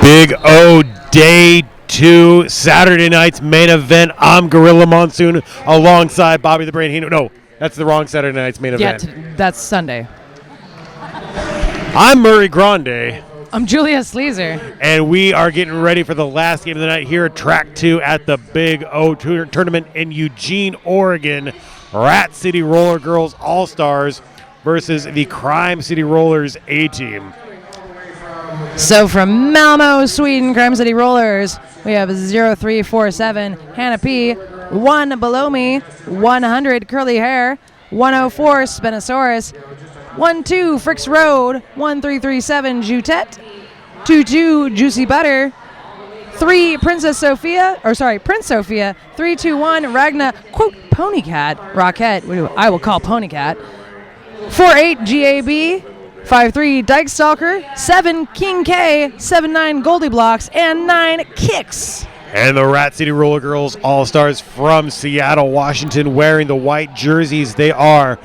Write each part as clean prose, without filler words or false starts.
Big O Day 2, Saturday night's main event. I'm Gorilla Monsoon alongside Bobby the Brain Hino. No, that's the wrong Saturday night's main event. Yeah, that's Sunday. I'm Murray Grande. I'm Julia Sleazer. And we are getting ready for the last game of the night here at Track 2 at the Big O Tournament in Eugene, Oregon. Rat City Roller Girls All-Stars versus the Crime City Rollers A-Team. So from Malmo, Sweden, Crime City Rollers, we have 0347 Hannah P, 1 Below Me, 100 Curly Hair, 104 Spinosaurus, 12 Fricks Road, 1337 Jutette, 22 Juicy Butter, 3 Prince Sophia, 321 Ragna, quote, Ponycat, Rockette, I will call Ponycat, 48 GAB, 53 Dyke Stalker, 7 King K, 79 Goldie Blocks, and 9 Kicks. And the Rat City Roller Girls All-Stars from Seattle, Washington, wearing the white jerseys. They are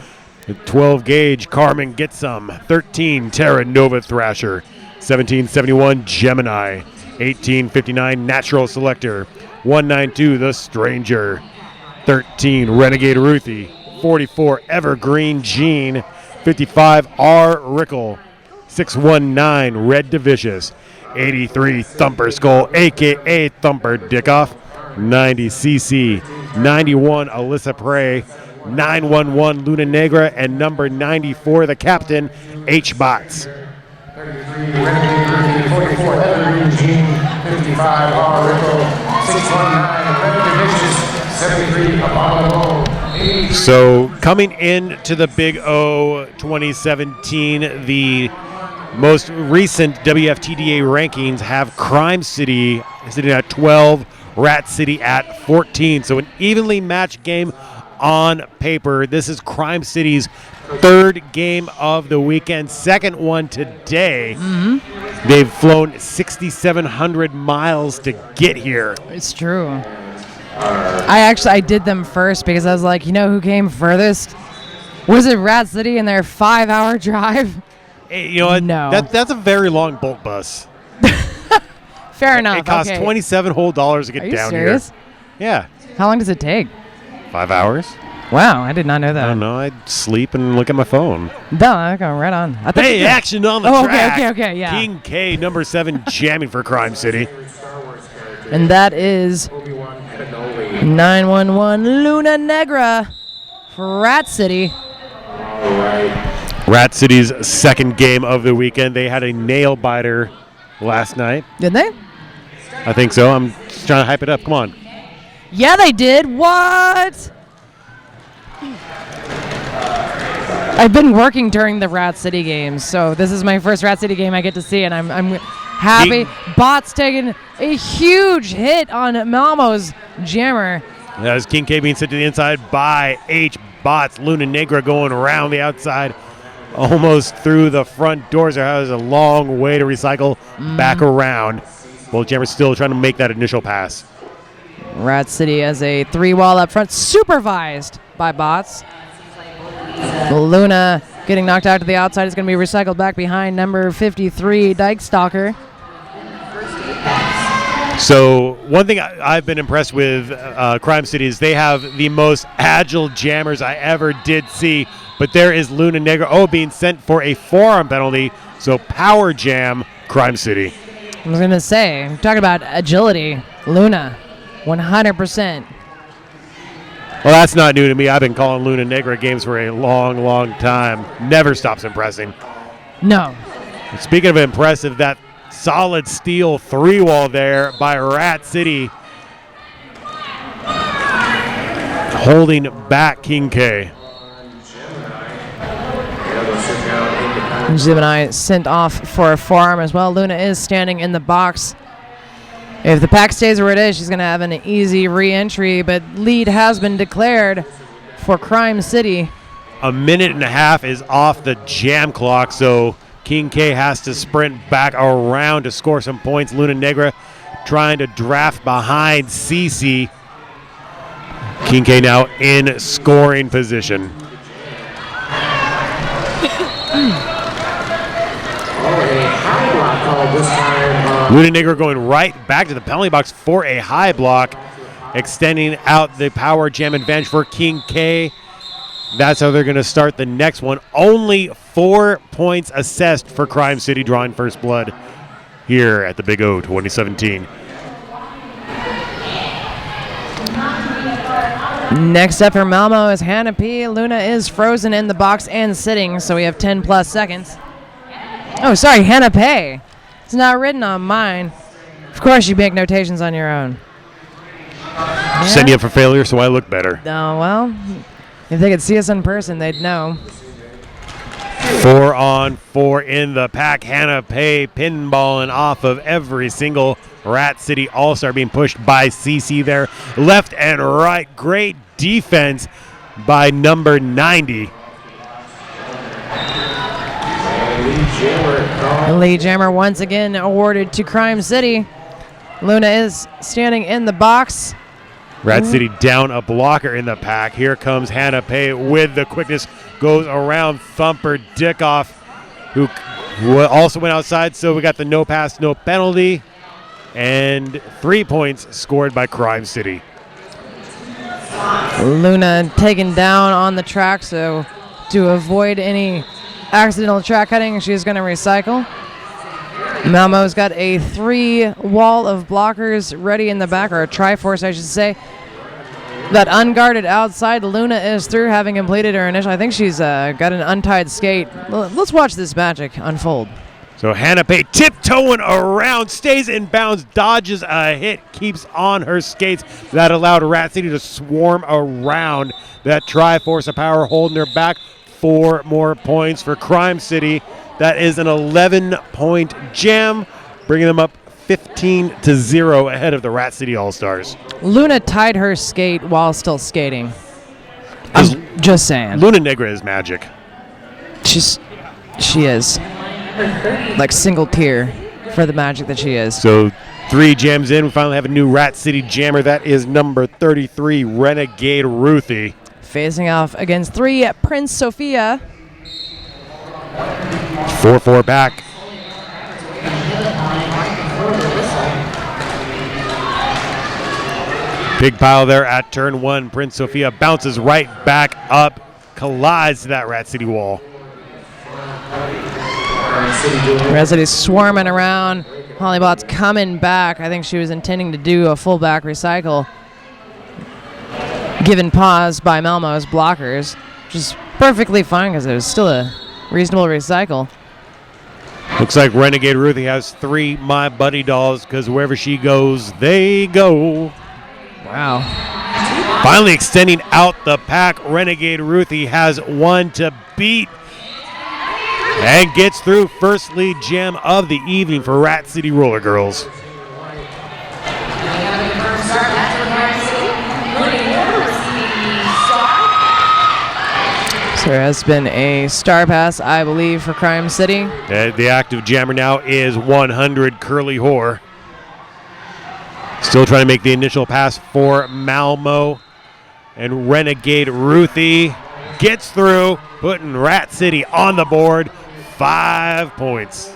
12 Gauge, Carmen Get Some, 13 Terra Nova Thrasher, 1771 Gemini, 1859 Natural Selector, 192 The Stranger, 13 Renegade Ruthie, 44 Evergreen Jean, 55 R. Rickle, 619 Red Divicious, 83 Thumper Skull, a.k.a. Thumper Dickoff, 90 CC, 91 Alyssa Prey, 911 Luna Negra, and number 94, the captain, H-Bots. 33 Renegade Ruthie, 44 Evergreen Jean, 55 R. Rickle, 619 Red Divicious, 73 Apollo. So coming into the Big O 2017, the most recent WFTDA rankings have Crime City sitting at 12, Rat City at 14. So an evenly matched game on paper. This is Crime City's third game of the weekend, second one today. Mm-hmm. They've flown 6,700 miles to get here. It's true. I did them first because I was like, you know who came furthest? Was it Rat City in their 5-hour drive? Hey, you know what? No. That's a very long bolt bus. Fair enough. It costs $27 whole to get Are you down serious? here. Yeah. How long does it take? 5 hours. Wow, I did not know that. I don't know. I'd sleep and look at my phone. No, okay, right on. Hey, action on the track. Okay, yeah. King K, number 7, jamming for Crime City. And that is 911 Luna Negra for Rat City. Rat City's second game of the weekend. They had a nail biter last night. Did they? I think so. I'm just trying to hype it up. Come on. Yeah, they did. What? I've been working during the Rat City games, so this is my first Rat City game I get to see, and I'm happy. Bots taking a huge hit on Malmo's jammer. That was King K being sent to the inside by H-Bots. Luna Negra going around the outside, almost through the front doors. There has a long way to recycle back around. Well, Jammer's still trying to make that initial pass. Rat City has a 3-wall up front, supervised by Bots. Luna getting knocked out to the outside is going to be recycled back behind number 53, Dyke Stalker. So one thing I've been impressed with Crime City is they have the most agile jammers I ever did see. But there is Luna Negra being sent for a forearm penalty. So power jam Crime City. I was going to say, talking about agility, Luna, 100%. Well, that's not new to me. I've been calling Luna Negra games for a long, long time. Never stops impressing. No. Speaking of impressive, that solid steel 3-wall there by Rat City, holding back King K. Gemini sent off for a forearm as well. Luna is standing in the box. If the pack stays where it is, she's going to have an easy re-entry, but lead has been declared for Crime City. A minute and a half is off the jam clock, so King K has to sprint back around to score some points. Luna Negra trying to draft behind CC. King K now in scoring position. a high block call this time. Luna Negro going right back to the penalty box for a high block, extending out the power jam advantage for King K. That's how they're going to start the next one. Only 4 points assessed for Crime City drawing first blood here at the Big O 2017. Next up for Malmo is Hannah P. Luna is frozen in the box and sitting, so we have 10 plus seconds. Oh, sorry, Hannah Pay. It's not written on mine. Of course, you make notations on your own. Send you up for failure, so I look better. Oh, well, if they could see us in person, they'd know. 4 on 4 in the pack. Hannah Pay pinballing off of every single Rat City All-Star, being pushed by CC there. Left and right. Great defense by number 90. Lee Jammer once again awarded to Crime City. Luna is standing in the box. Rat City down a blocker in the pack. Here comes Hannah Pay with the quickness. Goes around Thumper Dickoff, who also went outside. So we got the no pass, no penalty. And 3 points scored by Crime City. Luna taken down on the track, so to avoid any accidental track cutting, she's going to recycle. Malmo's got a 3 wall of blockers ready in the back, or a Triforce, I should say. That unguarded outside, Luna is through, having completed her initial. I think she's got an untied skate. Let's watch this magic unfold. So Hannah Pay tiptoeing around, stays in bounds, dodges a hit, keeps on her skates. That allowed Rat City to swarm around that Triforce of power, holding her back. 4 more points for Crime City. That is an 11-point jam, bringing them up 15-0 ahead of the Rat City All-Stars. Luna tied her skate while still skating. I'm just saying. Luna Negra is magic. She is. Like single tier for the magic that she is. So 3 jams in, we finally have a new Rat City jammer. That is number 33, Renegade Ruthie. Facing off against 3 Prince Sophia. 4-4 back. Big pile there at turn 1. Prince Sophia bounces right back up, collides to that Rat City wall. Rat City's swarming around. Hollybot's coming back. I think she was intending to do a full back recycle. Given pause by Malmo's blockers, which is perfectly fine because it was still a reasonable recycle. Looks like Renegade Ruthie has 3 My Buddy dolls, because wherever she goes, they go. Wow. Finally extending out the pack, Renegade Ruthie has 1 to beat and gets through first lead jam of the evening for Rat City Roller Girls. So there has been a star pass, I believe, for Crime City. The active jammer now is 100 Curly Whore. Still trying to make the initial pass for Malmo. And Renegade Ruthie gets through, putting Rat City on the board. 5 points.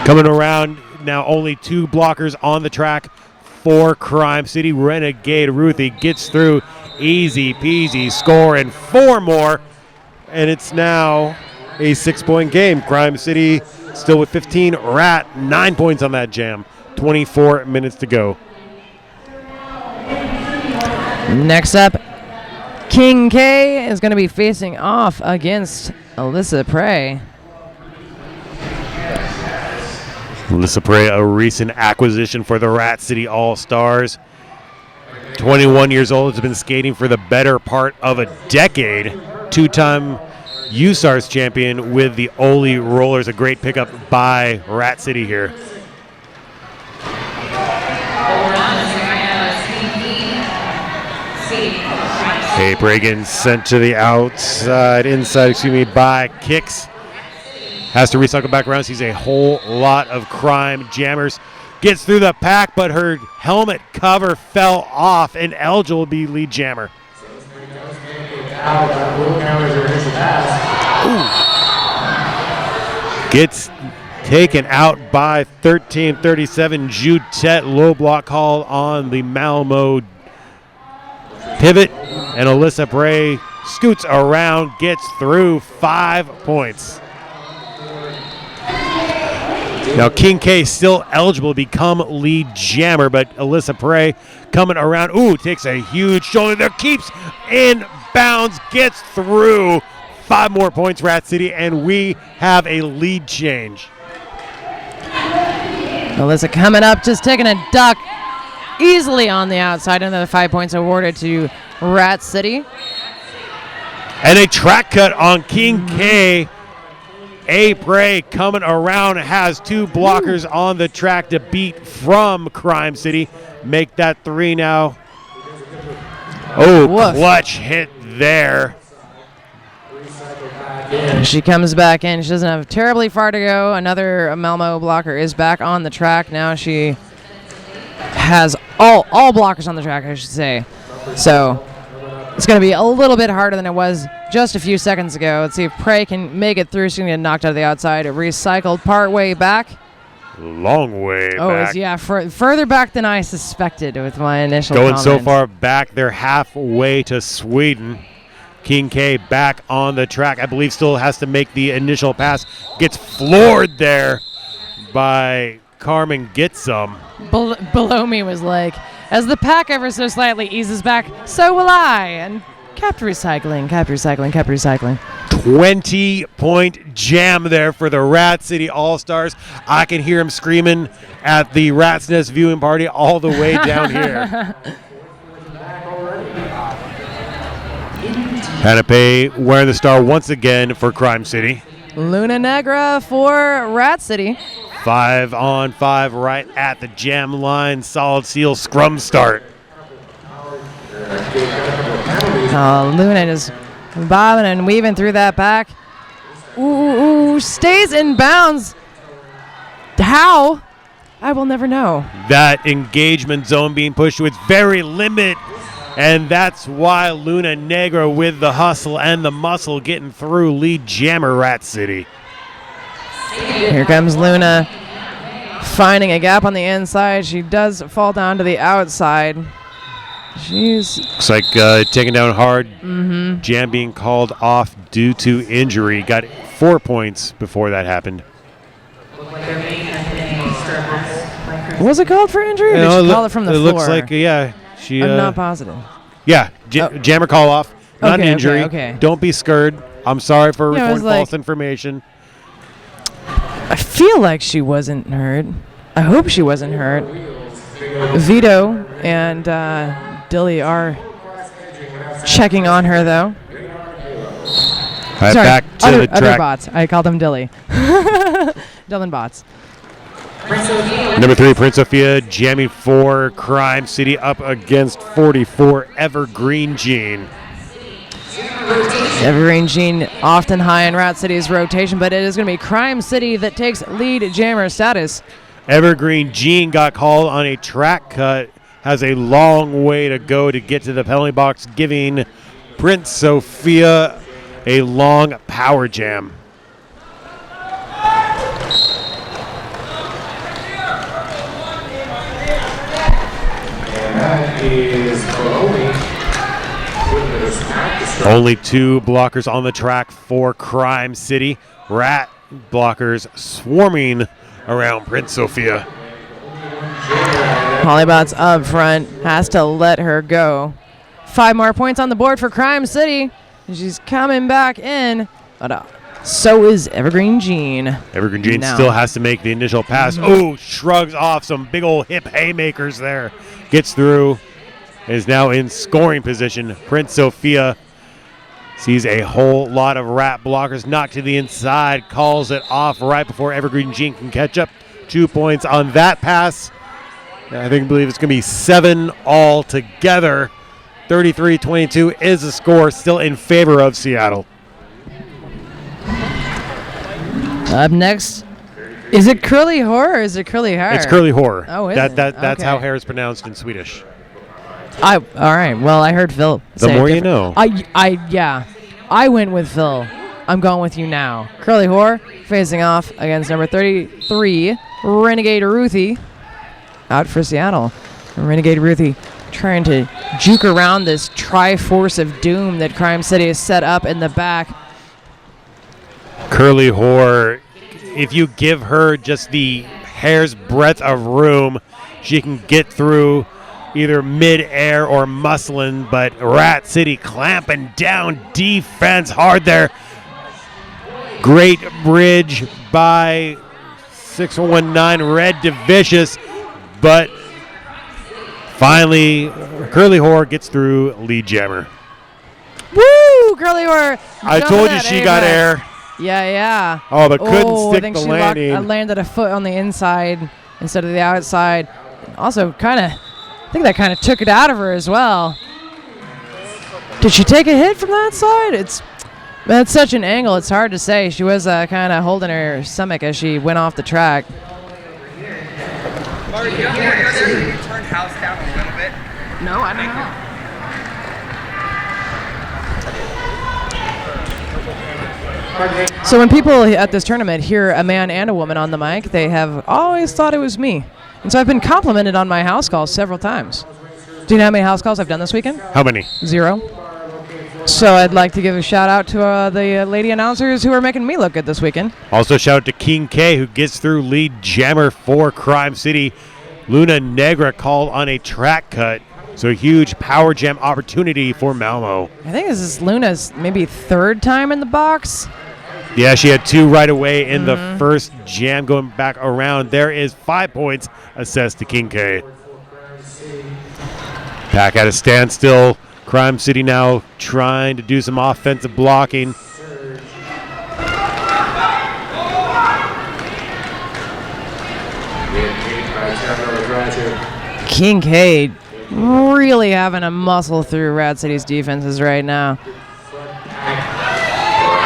Coming around now, only 2 blockers on the track for Crime City. Renegade Ruthie gets through. Easy peasy score, and 4 more. And it's now a 6-point game. Crime City still with 15. Rat 9 points on that jam. 24 minutes to go. Next up, King K is going to be facing off against Alyssa Prey. Alyssa Prey, a recent acquisition for the Rat City All-Stars. 21 years old, has been skating for the better part of a decade. 2-time USARS champion with the Oli Rollers. A great pickup by Rat City here. Hey, Bragan sent to the outside, inside, by Kicks. Has to recycle back around. Sees a whole lot of Crime jammers. Gets through the pack, but her helmet cover fell off, and Elgin will be lead jammer. Gets taken out by 13-37. Jutet, low block call on the Malmo pivot. And Alyssa Bray scoots around, gets through 5 points. Now, King K still eligible to become lead jammer, but Alyssa Bray coming around. Ooh, takes a huge shoulder there, keeps in bounds, gets through. 5 more points, Rat City, and we have a lead change. Alyssa coming up, just taking a duck easily on the outside. Another 5 points awarded to Rat City. And a track cut on King K. A. Bray coming around, has 2 blockers on the track to beat from Crime City. Make that 3 now. Oh, woof. Clutch hit there. She comes back in. She doesn't have terribly far to go. Another Malmo blocker is back on the track. Now she has all blockers on the track, I should say. So it's going to be a little bit harder than it was just a few seconds ago. Let's see if Prey can make it through. She's going to get knocked out of the outside. Recycled part way back. Long way back. Oh, yeah, further back than I suspected with my initial Going comment. so far back, they're halfway to Sweden. King K back on the track. I believe still has to make the initial pass. Gets floored there by Carmen Gitsum. Below me was like, as the pack ever so slightly eases back, so will I. And kept recycling. 20-point jam there for the Rat City All-Stars. I can hear him screaming at the Rat's Nest viewing party all the way down here. Hanape wearing the star once again for Crime City. Luna Negra for Rat City. 5-on-5 right at the jam line. Solid seal scrum start. Luna just bobbing and weaving through that back. Ooh, stays in bounds. How? I will never know. That engagement zone being pushed to its very limit. And that's why Luna Negra with the hustle and the muscle getting through lead jammer Rat City. Here comes Luna finding a gap on the inside. She does fall down to the outside. Looks like taken down hard. Jam being called off due to injury. Got 4 points before that happened. Was it called for injury, or did she call it from the floor? It looks like, yeah. I'm not positive. Yeah, jammer call off, not an injury. Okay. Don't be scared. I'm sorry for reporting like, false information. I feel like she wasn't hurt. I hope she wasn't hurt. Vito and Dilly are checking on her, though. Right, sorry, back to the track. Other bots. I called them Dilly. Dylan bots. Number 3, Prince Sophia jamming for Crime City up against 44 Evergreen Jean. Evergreen Jean often high in Rat City's rotation, but it is going to be Crime City that takes lead jammer status. Evergreen Jean got called on a track cut, has a long way to go to get to the penalty box, giving Prince Sophia a long power jam. Only 2 blockers on the track for Crime City. Rat blockers swarming around Prince Sophia. Hollybots up front, has to let her go. 5 more points on the board for Crime City. She's coming back in. But so is Evergreen Jean. Evergreen Jean still has to make the initial pass. Oh, shrugs off some big old hip haymakers there. Gets through. Is now in scoring position. Prince Sophia sees a whole lot of Rat blockers knocked to the inside. Calls it off right before Evergreen Jean can catch up. 2 points on that pass. I believe it's going to be 7 all together. 33-22 is the score, still in favor of Seattle. Up next, is it Curly Whore or is it Curly Hair? It's Curly Whore. Oh, That's how hair is pronounced in Swedish. All right. Well, I heard Phil say the more it you know. I went with Phil. I'm going with you now. Curly Whore facing off against number 33, Renegade Ruthie, out for Seattle. Renegade Ruthie trying to juke around this Triforce of Doom that Crime City has set up in the back. Curly Whore, if you give her just the hair's breadth of room, she can get through either mid-air or muscling, but Rat City clamping down defense hard there. Great bridge by 619 Red Divicious, but finally Curly Whore gets through Lead Jammer. Woo! Curly Whore. I told you she got air. Yeah. Oh, but couldn't I stick think the she landing. landed a foot on the inside instead of the outside. Also, I think that kind of took it out of her as well. Did she take a hit from that side? That's such an angle, it's hard to say. She was kind of holding her stomach as she went off the track. Marty, you turned house down a little bit. No, I don't know. So when people at this tournament hear a man and a woman on the mic, they have always thought it was me. And so I've been complimented on my house calls several times. Do you know how many house calls I've done this weekend? How many? 0. So I'd like to give a shout out to the lady announcers who are making me look good this weekend. Also shout out to King K, who gets through Lead Jammer for Crime City. Luna Negra called on a track cut, so a huge power jam opportunity for Malmo. I think this is Luna's maybe 3rd time in the box. Yeah, she had 2 right away in the first jam going back around. There is 5 points assessed to King K. Pack at a standstill. Crime City now trying to do some offensive blocking. King K really having a muscle through Rad City's defenses right now.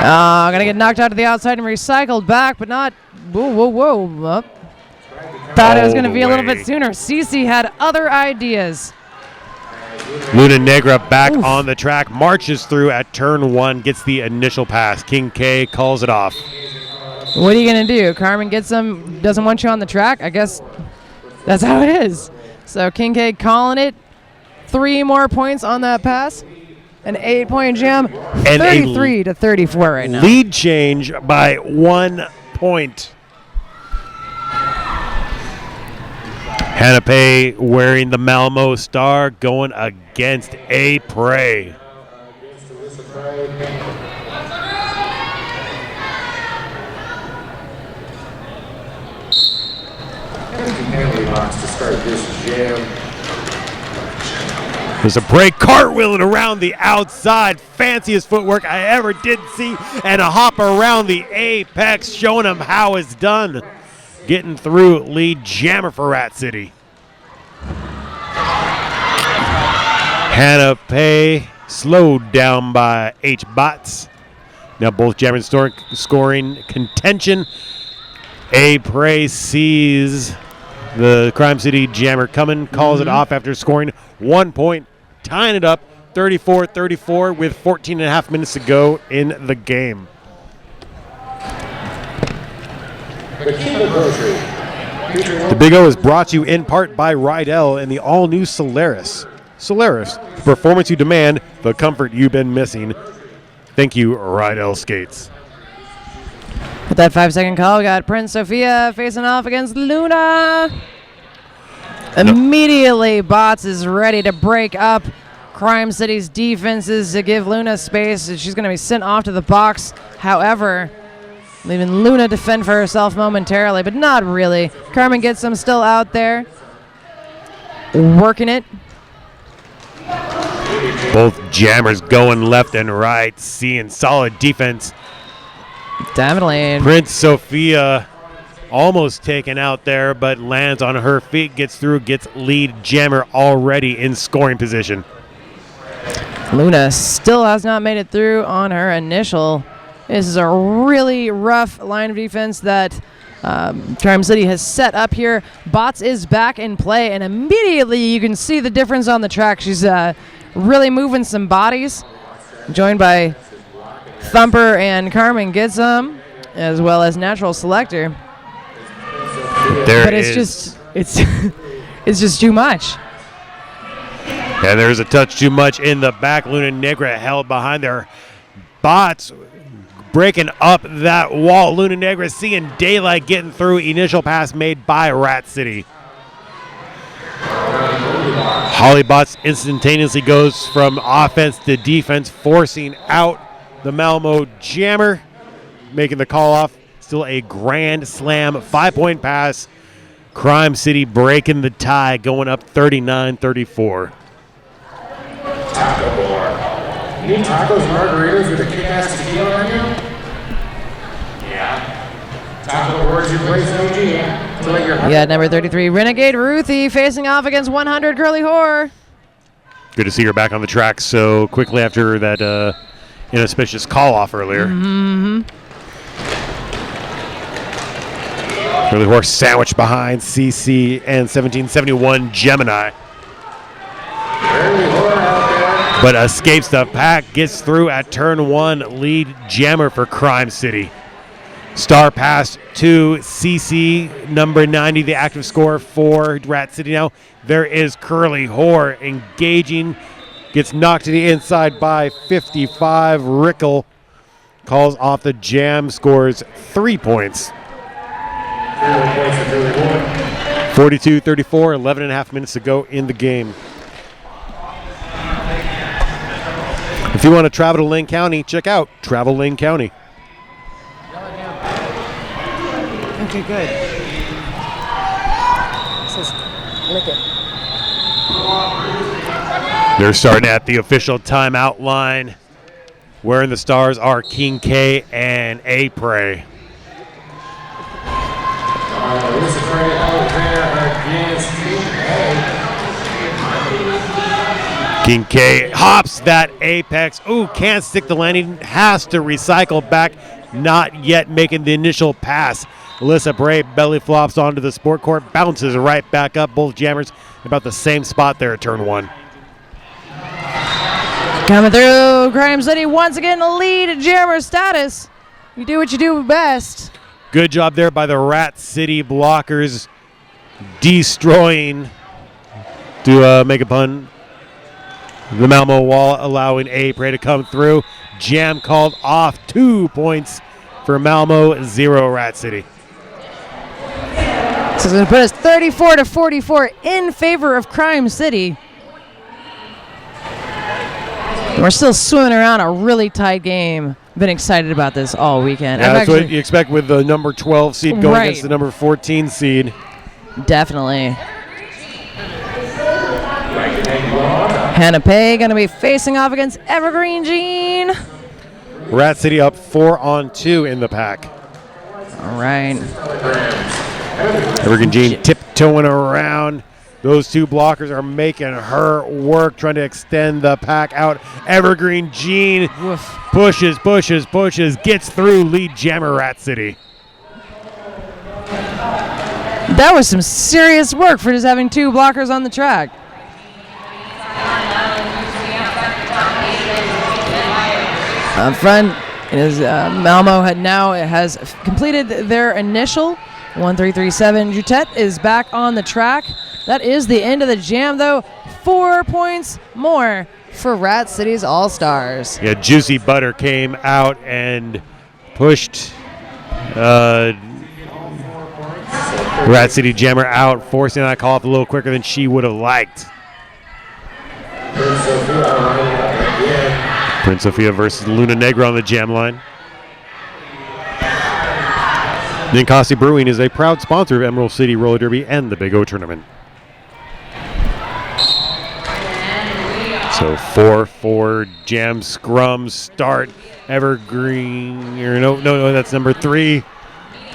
Gonna get knocked out to the outside and recycled back, but not. Whoa. Up. Thought it was gonna be a little bit sooner. Cece had other ideas. Luna Negra back on the track, marches through at turn 1, gets the initial pass. King K calls it off. What are you gonna do? Carmen doesn't want you on the track? I guess that's how it is. So King K calling it. 3 more points on that pass. An 8-point jam, And 33 to 34 right now. Lead change by 1 point. Hannah Pay wearing the Malmo star going against A Prey. To start this jam. There's a break, cartwheeling around the outside. Fanciest footwork I ever did see. And a hop around the apex, showing him how it's done. Getting through Lead Jammer for Rat City. Hannah Pay slowed down by H-Bots. Now both jammers scoring contention. A Prey sees the Crime City jammer coming, calls it off after scoring 1 point. Tying it up 34-34 with 14 and a half minutes to go in the game. The Big O is brought to you in part by Rydell and the all-new Solaris. Solaris, the performance you demand, the comfort you've been missing. Thank you, Rydell Skates. With that 5-second call, we got Prince Sophia facing off against Luna. Immediately, Bots is ready to break up Crime City's defenses to give Luna space. She's going to be sent off to the box. However, leaving Luna to fend for herself momentarily, but not really. Carmen gets them still out there, working it. Both jammers going left and right, seeing solid defense. Definitely. Prince Sophia almost taken out there, but lands on her feet, gets through, gets Lead Jammer already in scoring position. Luna still has not made it through on her initial. This is a really rough line of defense that Crime City has set up here. Bots is back in play, and immediately you can see the difference on the track. She's really moving some bodies, joined by Thumper and Carmen get some, as well as Natural Selector. But it's just it's just too much. And there's a touch too much in the back. Luna Negra held behind their bots, breaking up that wall. Luna Negra seeing daylight, getting through. Initial pass made by Rat City. Hollybots instantaneously goes from offense to defense, forcing out the Malmo Jammer, making the call off. Still a grand slam 5-point pass. Crime City breaking the tie, going up 39-34. Taco bar. You need tacos and margaritas with a kick-ass tequila on you? Yeah. Taco board's your place, OG. Yeah, number 33, Renegade Ruthie facing off against 100 Curly Whore. Good to see her back on the track so quickly after that inauspicious call-off earlier. Curly Whore sandwiched behind CC and 1771 Gemini. But escapes the pack, gets through at turn 1, lead jammer for Crime City. Star pass to CC, number 90, the active score for Rat City now. There is Curly Whore engaging, gets knocked to the inside by 55. Rickle calls off the jam, scores 3 points. 42-34, 11 and a half minutes to go in the game. If you want to travel to Lane County, check out Travel Lane County. Okay, good. Lick it. They're starting at the official timeout line. Wearing the stars are King K and A Prey. King K hops that apex. Ooh, can't stick the landing. Has to recycle back. Not yet making the initial pass. Alyssa Bray belly flops onto the sport court. Bounces right back up. Both jammers about the same spot there at turn 1. Coming through, Crime City once again lead jammer status. You do what you do best. Good job there by the Rat City blockers. Destroying, to make a pun, the Malmo wall, allowing A Prey to come through. Jam called off, 2 points for Malmo, 0 Rat City. So it's going to put us 34-44 in favor of Crime City. We're still swimming around a really tight game. Been excited about this all weekend. Yeah, that's what you expect with the number 12 seed going against the number 14 seed. Definitely. Hannah Pay going to be facing off against Evergreen Jean. Rat City up 4-on-2 in the pack. All right. Evergreen Jean tiptoeing around. Those two blockers are making her work, trying to extend the pack out. Evergreen Jean pushes, gets through, lead jammer Rat City. That was some serious work for just having 2 blockers on the track. Up front is Malmo has completed their initial 1337. Jutette is back on the track. That is the end of the jam, though. 4 points more for Rat City's All-Stars. Yeah, Juicy Butter came out and pushed Rat City Jammer out, forcing that call off a little quicker than she would have liked. Prince Sophia versus Luna Negra on the jam line. Ninkasi Brewing is a proud sponsor of Emerald City Roller Derby and the Big O Tournament. So 4-4 jam scrum start. Evergreen, or no, that's number 3.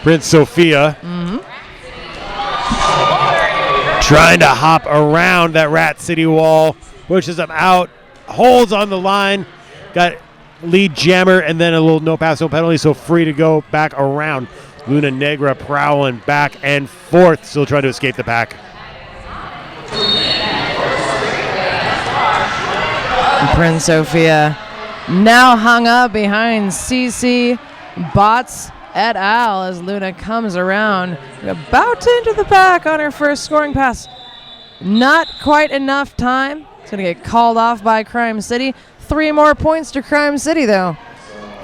Prince Sophia. Trying to hop around that Rat City wall. Pushes them out. Holds on the line. Got lead jammer and then a little no pass, no penalty, so free to go back around. Luna Negra prowling back and forth, still trying to escape the pack. Prince Sophia Now hung up behind CC Bots et al. As Luna comes around, about to enter the back on her first scoring pass. Not quite enough time. It's going to get called off by Crime City. 3 more points to Crime City, though.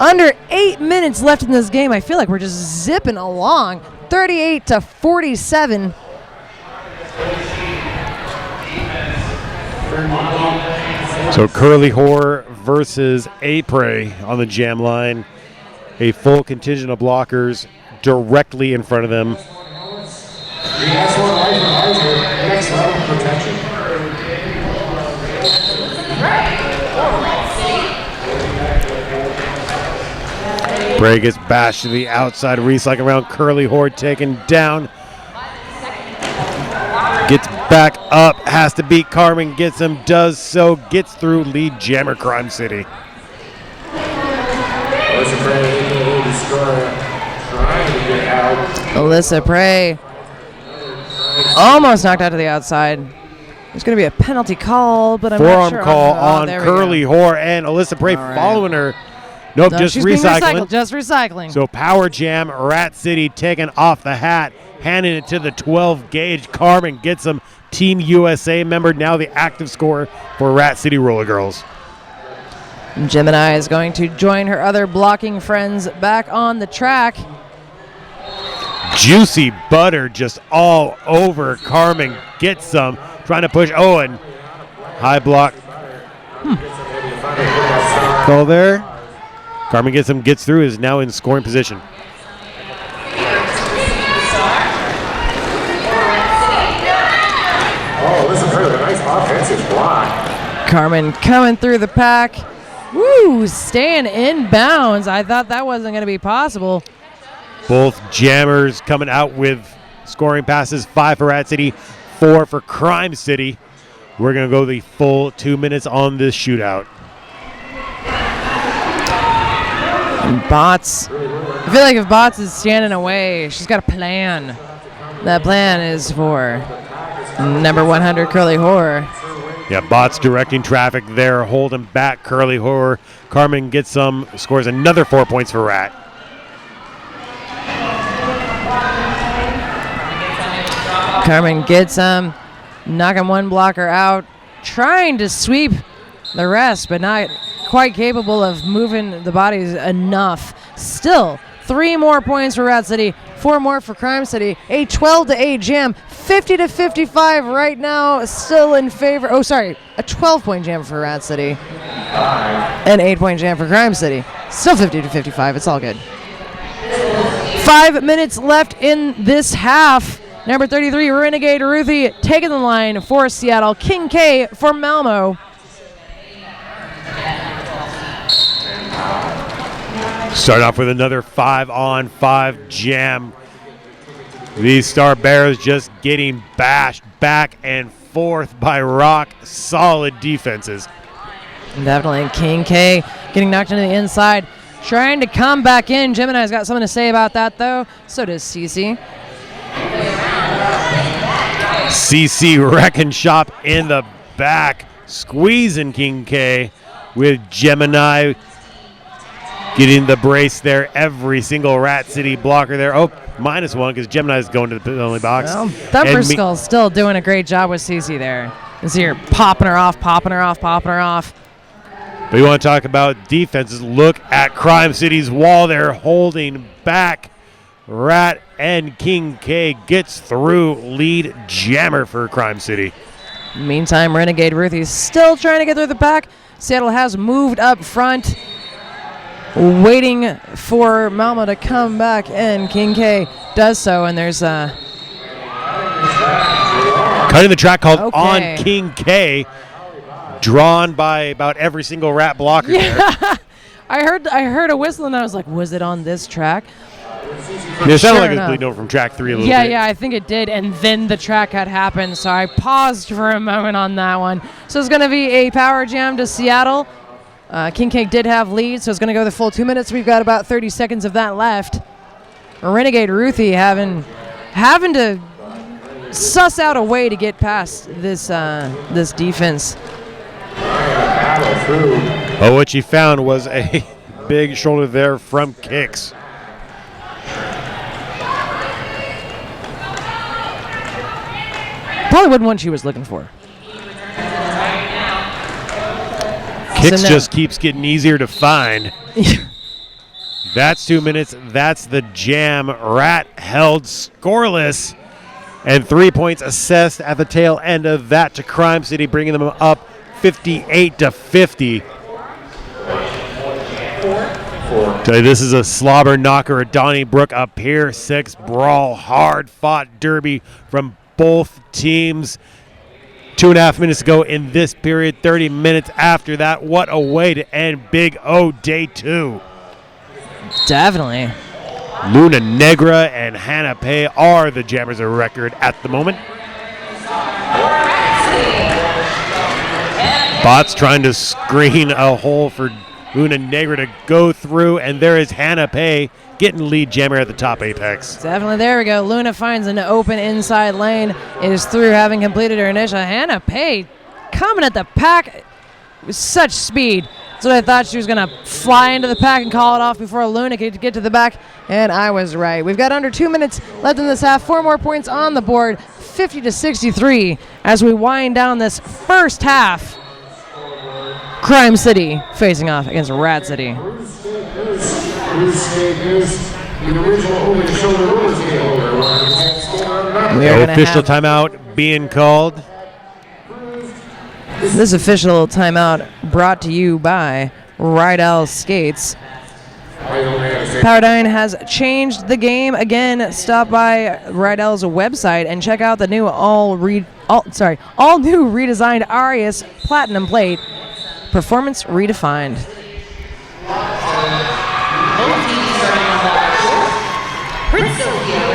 Under 8 minutes left in this game. I feel like we're just zipping along. 38-47. So Curly Whore versus Apres on the jam line. A full contingent of blockers directly in front of them. Next level protection. Bray gets bashed to the outside, recycle around. Curly Horde taken down. Gets back up, has to beat Carmen, gets him, does so, gets through, lead jammer Crime City. Alyssa Prey almost knocked out to the outside. There's going to be a penalty call, but I'm not sure. Forearm call on Curly Whore, and Alyssa Prey following her. Nope, No, just she's being recycling. Just recycling. So Power Jam, Rat City taking off the hat, handing it to the 12 gauge. Carmen gets him. Team USA member, now the active scorer for Rat City Roller Girls. Gemini is going to join her other blocking friends back on the track. Juicy butter just all over. Carmen gets some, trying to push. Oh, and high block. Call there. Carmen gets him, gets through, is now in scoring position. Oh, this is really a nice offensive block. Carmen coming through the pack. Woo, staying in bounds. I thought that wasn't going to be possible. Both jammers coming out with scoring passes. 5 for Rat City, 4 for Crime City. We're going to go the full 2 minutes on this shootout. And Bots. I feel like if Bots is standing away, she's got a plan. That plan is for number 100 Curly Whore. Yeah, Bots directing traffic there, holding back Curly Whore. Carmen gets some, scores another 4 points for Rat. Carmen gets knocking one blocker out, trying to sweep the rest, but not quite capable of moving the bodies enough. Still, 3 more points for Rat City, 4 more for Crime City. A 12-8 jam, 50-55 right now, still in favor. Oh, sorry, a 12-point jam for Rat City, an 8-point jam for Crime City. Still 50-55. It's all good. 5 minutes left in this half. Number 33, Renegade Ruthie, taking the line for Seattle. King K for Malmo. Start off with another 5-on-5 jam. These Star Bears just getting bashed back and forth by Rock. Solid defenses. Definitely King K getting knocked into the inside, trying to come back in. Gemini's got something to say about that, though. So does CC. CC wrecking shop in the back, squeezing King K with Gemini getting the brace there. Every single Rat City blocker there. Oh, -1 because Gemini's going to the penalty box. Well, Thumperskull's still doing a great job with CC there. You see her popping her off, popping her off, popping her off. But you want to talk about defenses. Look at Crime City's wall there, holding back. Rat and King K gets through, lead jammer for Crime City. Meantime, Renegade Ruthie's still trying to get through the pack. Seattle has moved up front, waiting for Malmo to come back, and King K does so, and there's cutting the track called on King K, drawn by about every single Rat blocker there. I heard a whistle, and I was like, was it on this track? It sounded like it was bleeding over from track 3 a little bit. Yeah, I think it did, and then the track had happened, so I paused for a moment on that one. So it's going to be a power jam to Seattle. King K did have lead, so it's going to go the full 2 minutes. We've got about 30 seconds of that left. Renegade Ruthie having to suss out a way to get past this defense. battle through. Oh, what she found was a big shoulder there from kicks. Probably wasn't one she was looking for. Kicks So no. just keeps getting easier to find. That's 2 minutes. That's the jam. Rat held scoreless. And 3 points assessed at the tail end of that to Crime City, bringing them up 58-50. This is a slobber knocker at Donnybrook, a Pier 6 brawl, hard-fought derby from both teams. 2.5 minutes ago in this period, 30 minutes after that. What a way to end Big O Day 2. Definitely. Luna Negra and Hannah Pay are the jammers of record at the moment. Bots trying to screen a hole for Luna Negra to go through, and there is Hannah Pay getting lead jammer at the top apex. Definitely. There we go. Luna finds an open inside lane. Is through having completed her initial. Hannah Pay coming at the pack with such speed. So I thought she was going to fly into the pack and call it off before Luna could get to the back, and I was right. We've got under 2 minutes left in this half. 4 more points on the board, 50-63 as we wind down this first half. Crime City facing off against Rat City. Official timeout being called. This official timeout brought to you by Rydell Skates. Powerdyne has changed the game again. Stop by Rydell's website and check out the new all new redesigned Arius Platinum Plate. Performance redefined.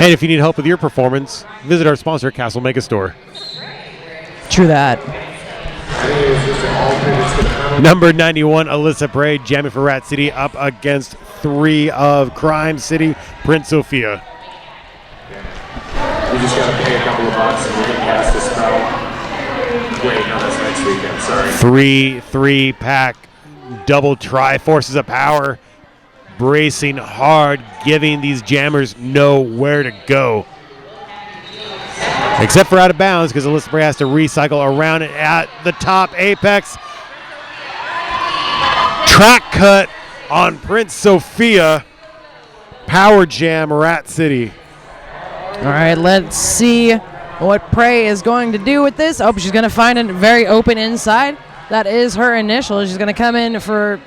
And if you need help with your performance, visit our sponsor, Castle Mega Store. True that. Number 91, Alyssa Bray, jamming for Rat City up against 3 of Crime City, Prince Sophia. We just got to pay a couple of bucks and we're going to pass this spell. Wait, no, that's next weekend, sorry. 3-3 pack, double Triforces of Power, bracing hard, giving these jammers nowhere to go. Except for out of bounds, because Alyssa Bray has to recycle around it at the top apex. Track cut on Prince Sophia. Power jam Rat City. All right, let's see what Prey is going to do with this. Oh, she's going to find a very open inside. That is her initial. She's going to come in for...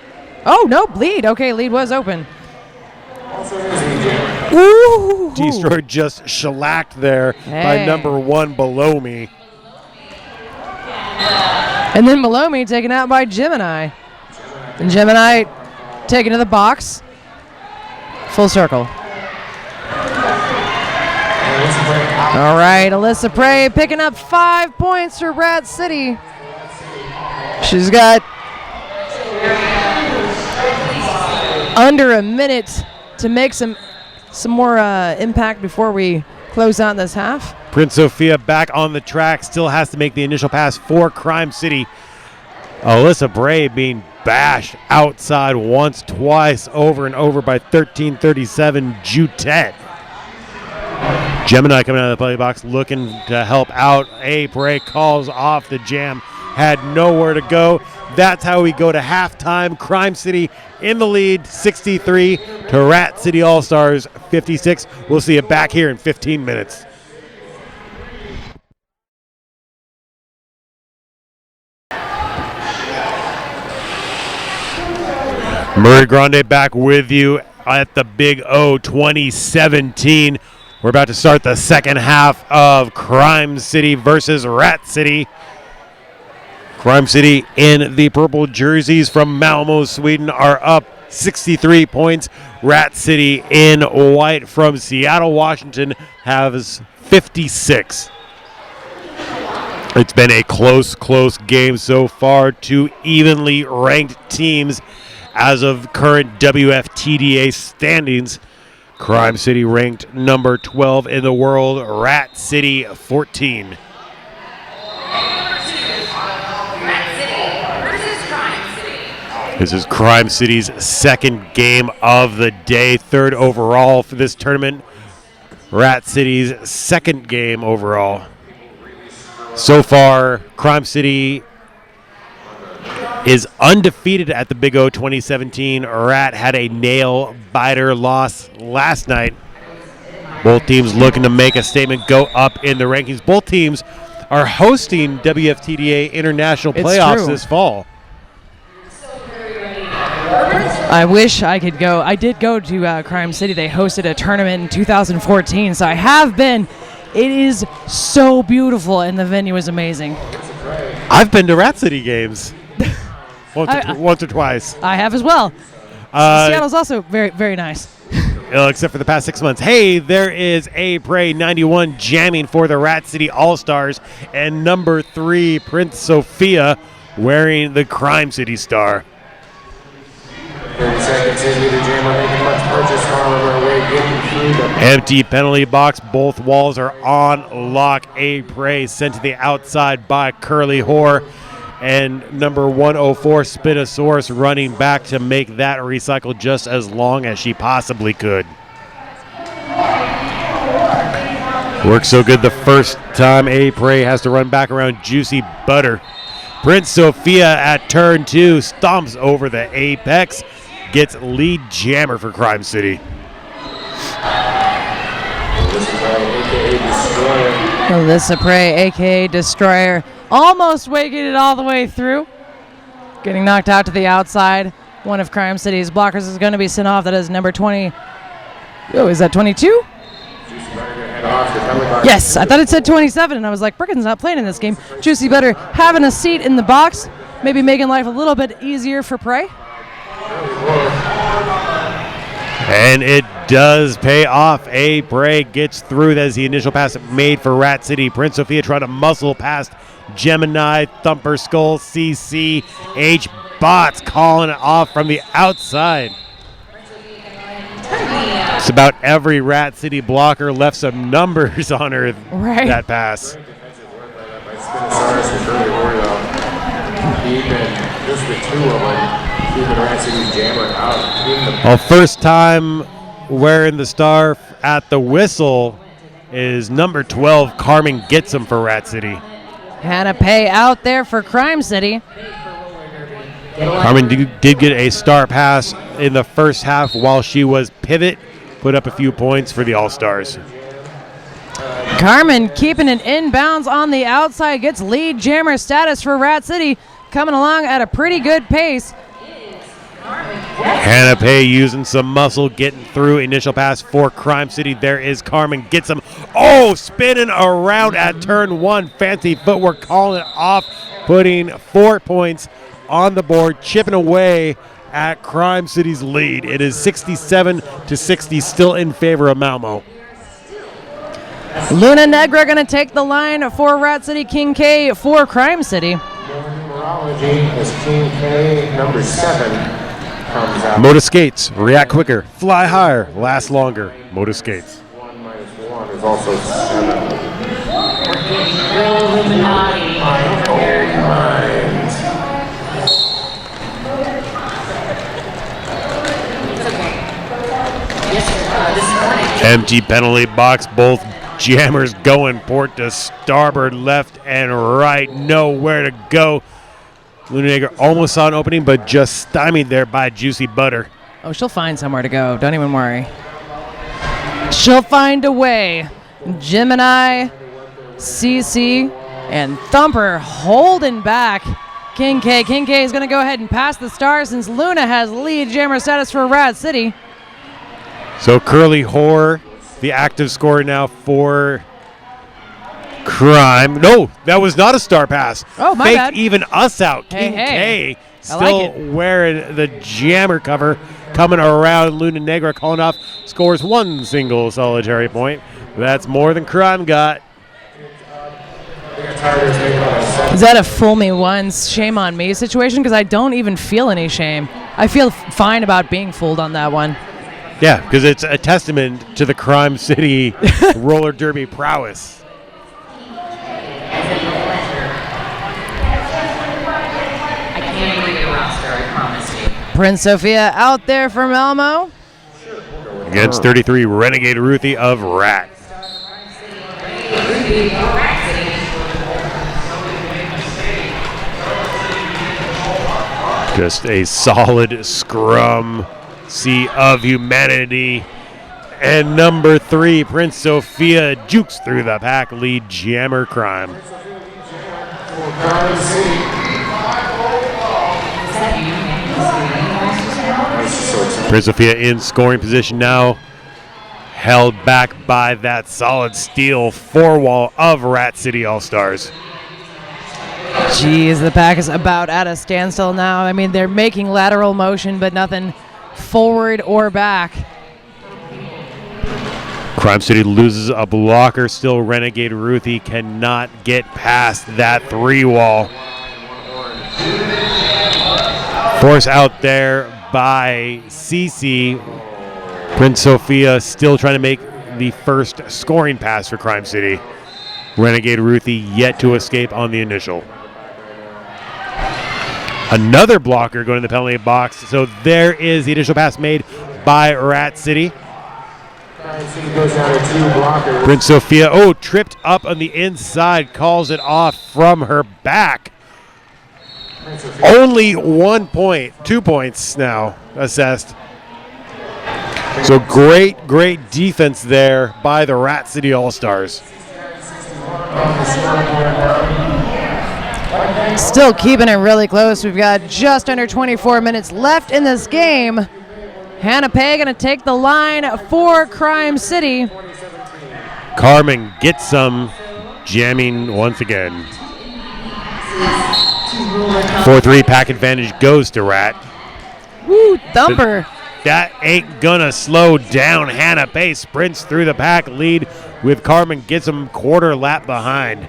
Oh, no, lead. Okay, lead was open. Ooh. Destroyer just shellacked there by number 1 Below Me. And then Below Me taken out by Gemini. And Gemini taken to the box. Full circle. All right, Alyssa Prey picking up 5 points for Rat City. She's got under a minute to make some more impact before we close out this half. Prince Sophia back on the track, still has to make the initial pass for Crime City. Alyssa Bray being bashed outside once, twice, over and over by 1337 Jutet. Gemini coming out of the play box looking to help out. Bray calls off the jam. Had nowhere to go. That's how we go to halftime. Crime City in the lead, 63 to Rat City All-Stars, 56. We'll see you back here in 15 minutes. Murray Grande back with you at the Big O 2017. We're about to start the second half of Crime City versus Rat City. Crime City in the purple jerseys from Malmo, Sweden are up 63 points. Rat City in white from Seattle, Washington has 56. It's been a close game so far. 2 evenly ranked teams as of current WFTDA standings. Crime City ranked number 12 in the world, Rat City 14. This is Crime City's second game of the day, third overall for this tournament. Rat City's second game overall. So far, Crime City is undefeated at the Big O 2017. Rat had a nail-biter loss last night. Both teams looking to make a statement, go up in the rankings. Both teams are hosting WFTDA International Playoffs this fall. I wish I could go. I did go to Crime City. They hosted a tournament in 2014, so I have been. It is so beautiful, and the venue is amazing. I've been to Rat City games once or twice. I have as well. Seattle's also very, very nice. Except for the past 6 months. Hey, there is A-Prey 91 jamming for the Rat City All-Stars, and number 3, Prince Sophia, wearing the Crime City star. 30 seconds in, neither jammer making much purchase on our way, getting through the Empty penalty box. Both walls are on lock. A-Prey sent to the outside by Curly Whore. And number 104, Spinosaurus, running back to make that recycle just as long as she possibly could. Works so good the first time. A-Prey has to run back around Juicy Butter. Prince Sophia at turn 2 stomps over the apex. Gets lead jammer for Crime City. Alyssa Prey, a.k.a. Destroyer, almost waking it all the way through. Getting knocked out to the outside. One of Crime City's blockers is going to be sent off. That is number 20. Oh, is that 22? Yes, I thought it said 27, and I was like, Bricken's not playing in this game. Juicy Butter having a seat in the box, maybe making life a little bit easier for Prey. And it does pay off. A-Prey gets through. That is the initial pass made for Rat City. Prince Sophia trying to muscle past Gemini, Thumper Skull, CC, H. Bots calling it off from the outside. It's about every Rat City blocker left some numbers on her that pass. Just the two of them. Well, first time wearing the star at the whistle is number 12, Carmen gets him for Rat City. Hannah Pay out there for Crime City. Carmen did get a star pass in the first half while she was pivot, put up a few points for the All-Stars. Carmen keeping it inbounds on the outside, gets lead jammer status for Rat City, coming along at a pretty good pace. Hannah Pay using some muscle, getting through. Initial pass for Crime City. There is Carmen. Gets him. Oh, spinning around at turn 1. Fancy footwork, calling it off, putting 4 points on the board, chipping away at Crime City's lead. It is 67-60, still in favor of Malmo. Luna Negra going to take the line for Rat City. King K for Crime City. Numerology is King K, number 7. Moto Skates, react quicker, fly higher, last longer. Moto Skates. 1 minus 1 is also 7. Empty penalty box, both jammers going port to starboard, left and right, nowhere to go. Luna Negra almost saw an opening, but just stymied there by Juicy Butter. Oh, she'll find somewhere to go. Don't even worry. She'll find a way. Gemini, CC, and Thumper holding back King K. King K is going to go ahead and pass the star since Luna has lead jammer status for Rat City. So Curly Whore, the active scorer now for Crime. No, that was not a star pass. Oh, my bad. Even us out. Hey, King hey. K still wearing the jammer cover, coming around. Luna Negra calling off, scores 1 single solitary point. That's more than Crime got. Is that a fool me once, shame on me situation? Because I don't even feel any shame. I feel fine about being fooled on that one. Yeah, because it's a testament to the Crime City roller derby prowess. I can't believe the roster, I promise you. Prince Sophia out there for Malmo. Against 33, Renegade Ruthie of Rat. Just a solid scrum. Sea of Humanity. And number 3, Prince Sophia jukes through the pack, lead Jammer Crime. Prince Sophia in scoring position now, held back by that solid steel 4-wall of Rat City All-Stars. Geez, the pack is about at a standstill now. I mean, they're making lateral motion, but nothing forward or back. Crime City loses a blocker. Still, Renegade Ruthie cannot get past that 3-wall. Force out there by CC. Prince Sophia still trying to make the first scoring pass for Crime City. Renegade Ruthie yet to escape on the initial. Another blocker going to the penalty box. So there is the initial pass made by Rat City. Prince Sophia, tripped up on the inside, calls it off from her back. Only 1 point, 2 points now assessed. So great defense there by the Rat City All-Stars. Still keeping it really close. We've got just under 24 minutes left in this game. Hannah Pay going to take the line for Crime City. Carmen gets some, jamming once again. 4-3 pack advantage goes to Rat. Woo, thumper. That ain't gonna slow down. Hannah Pay sprints through the pack lead with Carmen gets him quarter lap behind.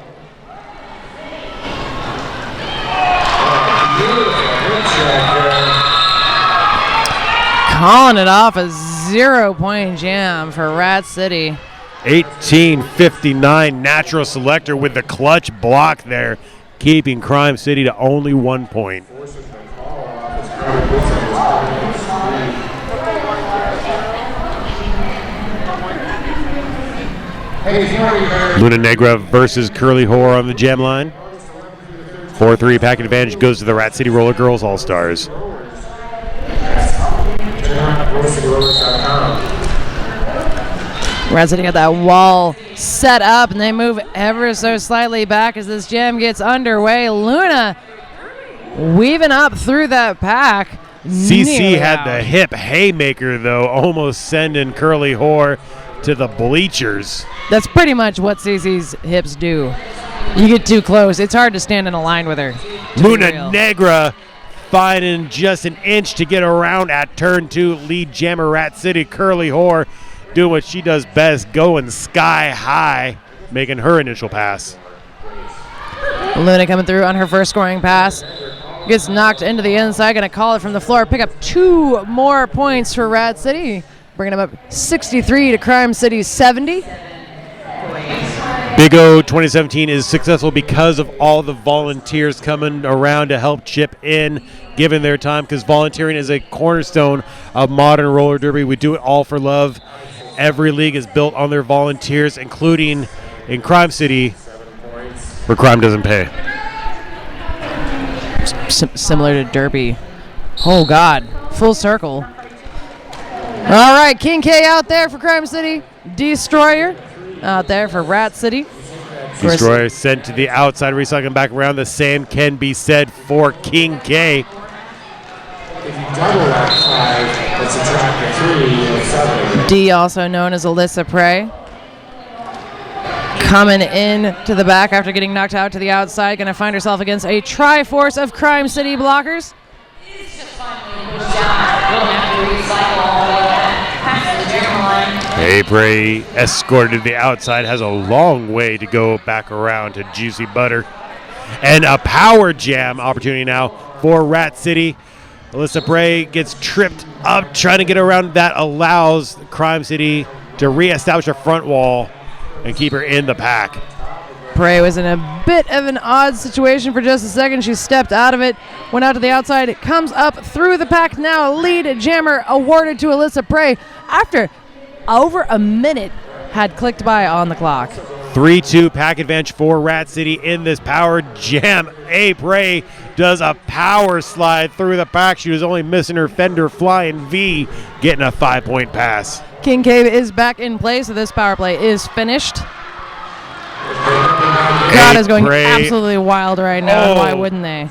Calling it off a 0-point jam for Rat City. 18:59 Natural Selector with the clutch block there, keeping Crime City to only 1 point. Luna Negra versus Curly Whore on the jam line. 4-3 pack advantage goes to the Rat City Roller Girls All-Stars. Rat City got that wall set up, and they move ever so slightly back as this jam gets underway. Luna weaving up through that pack. CC had the hip haymaker, though, almost sending Curly Whore to the bleachers. That's pretty much what CC's hips do. You get too close, it's hard to stand in a line with her. Luna Negra finding just an inch to get around at turn 2. Lead jammer Rat City, Curly Whore, doing what she does best, going sky high, making her initial pass. Luna coming through on her first scoring pass. Gets knocked into the inside, going to call it from the floor. Pick up 2 more points for Rat City, bringing them up 63 to Crime City 70. Big O 2017 is successful because of all the volunteers coming around to help chip in, given their time, because volunteering is a cornerstone of modern roller derby. We do it all for love. Every league is built on their volunteers, including in Crime City, where crime doesn't pay. Similar to Derby. Oh, God. Full circle. All right, King K out there for Crime City. Destroyer out there for Rat City. Destroyer sent to the outside, recycling back around. The same can be said for King K. If you double that 5, that's subtract 3, you have 7. D, also known as Alyssa Prey. Coming in to the back after getting knocked out to the outside. Going to find herself against a Triforce of Crime City blockers. Prey escorted to the outside, has a long way to go back around to Juicy Butter. And a power jam opportunity now for Rat City. Alyssa Bray gets tripped up trying to get around. That allows Crime City to reestablish a front wall and keep her in the pack. Prey was in a bit of an odd situation for just a second. She stepped out of it, went out to the outside. It comes up through the pack now. Lead jammer awarded to Alyssa Prey after over a minute had clicked by on the clock. 3-2 pack advantage for Rat City in this power jam. Prey does a power slide through the pack. She was only missing her fender flying V, getting a 5-point pass. King Cave is back in play, so this power play is finished. Crowd is going absolutely wild right now, and why wouldn't they?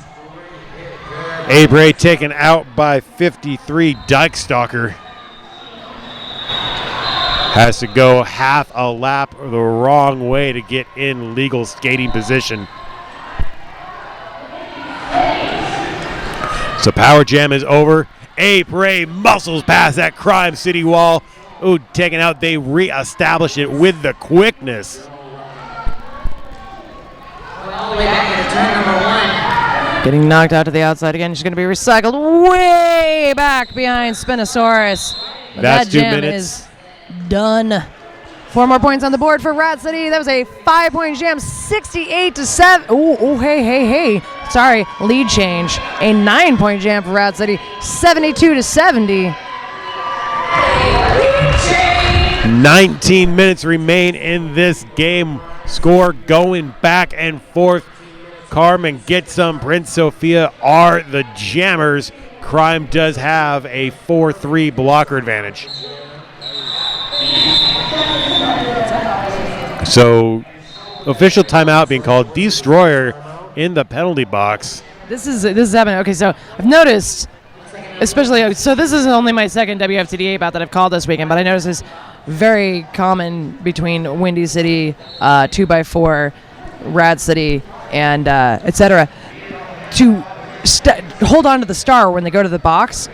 Prey taken out by 53 Dyke Stalker. Has to go half a lap the wrong way to get in legal skating position. So power jam is over. Prey muscles past that Crime City wall. Ooh, taken out. They reestablish it with the quickness. All the way back into turn number 1. Getting knocked out to the outside again. She's going to be recycled way back behind Spinosaurus. But That's that 2 jam minutes. is done. 4 more points on the board for Rat City. That was a 5-point jam, 68-7. Oh, hey. Sorry, lead change. A 9-point jam for Rat City, 72-70. 19 minutes remain in this game. Score going back and forth. Carmen gets some. Prince Sophia are the jammers. Crime does have a 4-3 blocker advantage. So, official timeout being called. Destroyer in the penalty box. This is happening. Okay, so I've noticed, especially, so this is only my second WFTDA bout that I've called this weekend, but I noticed this very common between Windy City, 2x4, Rat City, and etc. to hold on to the star when they go to the box.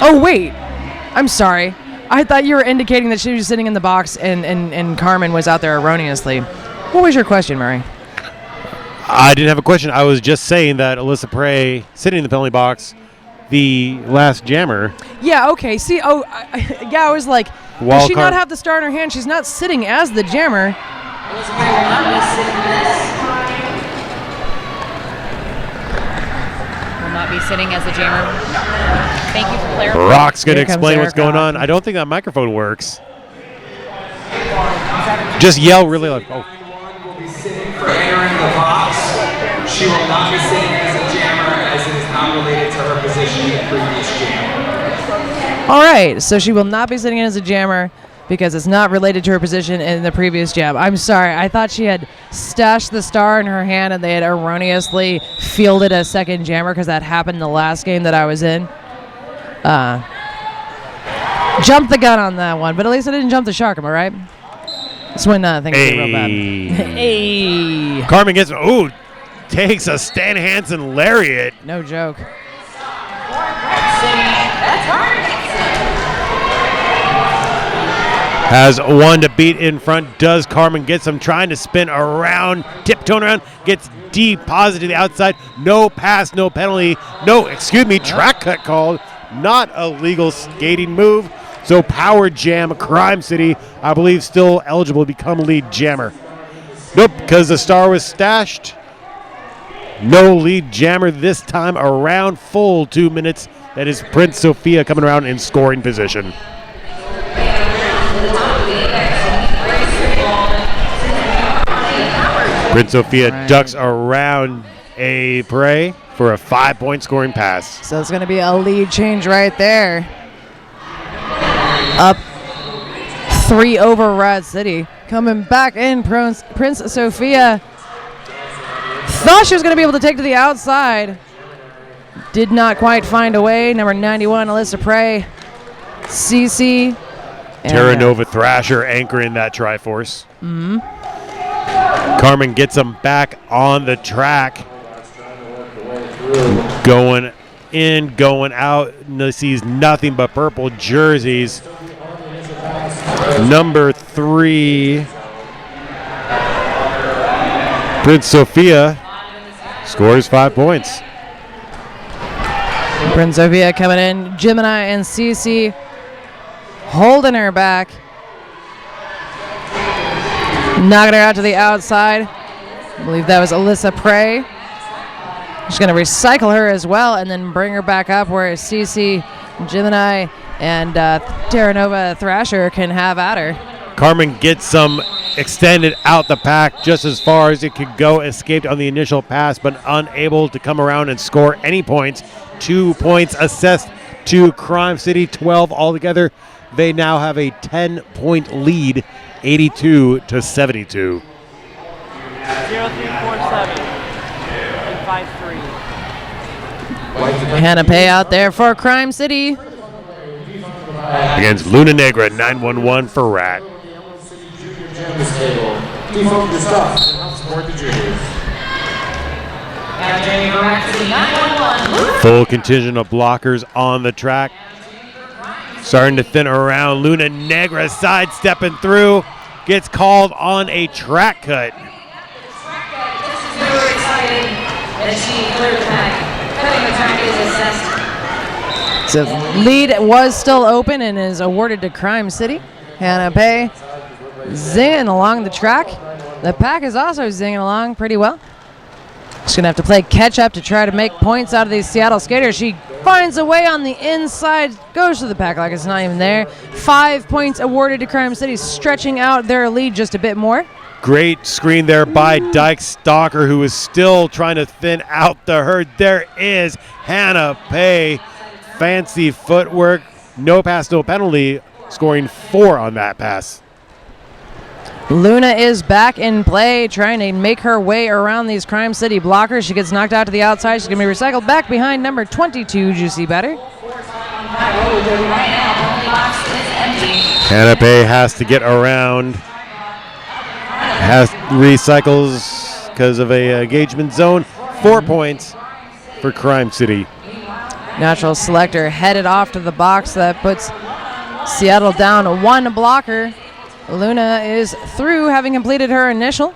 Oh, wait. I'm sorry. I thought you were indicating that she was sitting in the box and Carmen was out there erroneously. What was your question, Murray? I didn't have a question. I was just saying that Alyssa Prey, sitting in the penalty box, the last jammer. Yeah, okay. See, I was like, does she not have the star in her hand? She's not sitting as the jammer. Will not be sitting as a jammer. Thank you for clarifying. Rock's going to Here comes explain what's Eric going on. I don't think that microphone works. Just yell really loud. Oh. Will be sitting for entering the box. She will not be sitting as a jammer as it is not related to her position in the previous jam. All right, so she will not be sitting as a jammer because it's not related to her position in the previous jam. I'm sorry. I thought she had stashed the star in her hand and they had erroneously fielded a second jammer because that happened the last game that I was in. Jumped the gun on that one, but at least I didn't jump the shark, am I right? That's when things get real bad. Hey. Carmen gets, takes a Stan Hansen lariat. No joke. Has one to beat in front. Does Carmen get some? Trying to spin around, tiptoeing around, gets deposited to the outside. No pass, no penalty. Track cut called. Not a legal skating move. So Power Jam Crime City, I believe, still eligible to become lead jammer. Nope, because the star was stashed. No lead jammer this time around. Full 2 minutes. That is Prince Sophia coming around in scoring position. Prince Sophia ducks around Prey for a 5-point scoring pass. So it's going to be a lead change right there. Up 3 over Rat City. Coming back in, Prince Sophia. Thought she was going to be able to take to the outside. Did not quite find a way. Number 91, Alyssa Prey. CC. Terra Nova Thrasher anchoring that Triforce. Mm-hmm. Carmen gets them back on the track. Going in, going out. Sees nothing but purple jerseys. Number 3, Prince Sophia, scores 5 points. Prince Sophia coming in. Gemini and CC holding her back. Knocking her out to the outside. I believe that was Alyssa Prey. She's going to recycle her as well and then bring her back up where Cece, Gemini, and Terra Nova Thrasher can have at her. Carmen gets some extended out the pack just as far as it could go. Escaped on the initial pass, but unable to come around and score any points. 2 points assessed to Crime City, 12 altogether. They now have a 10-point lead, 82-72. 0347 and 53. Hannah Pay out there for Crime City. Against Luna Negra, 911 for Rat. Default your stuff and help support the juniors. Full contingent of blockers on the track. Starting to thin around. Luna Negra sidestepping through. Gets called on a track cut. So lead was still open and is awarded to Crime City. Hannah Pay zinging along the track. The pack is also zinging along pretty well. She's going to have to play catch up to try to make points out of these Seattle skaters. She finds a way on the inside, goes to the pack like it's not even there. 5 points awarded to Crime City, stretching out their lead just a bit more. Great screen there by Dyke Stalker, who is still trying to thin out the herd. There is Hannah Pay. Fancy footwork. No pass, no penalty. Scoring 4 on that pass. Luna is back in play, trying to make her way around these Crime City blockers. She gets knocked out to the outside. She's going to be recycled back behind number 22, Juicy Better. Hannah Pay has to get around. Has recycles because of a engagement zone. 4 points for Crime City. Natural Selector headed off to the box. That puts Seattle down 1 blocker. Luna is through, having completed her initial.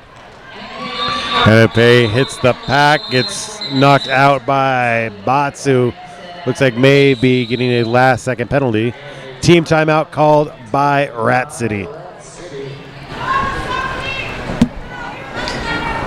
Hannah Pay hits the pack, gets knocked out by Batsu. Looks like may be getting a last-second penalty. Team timeout called by Rat City.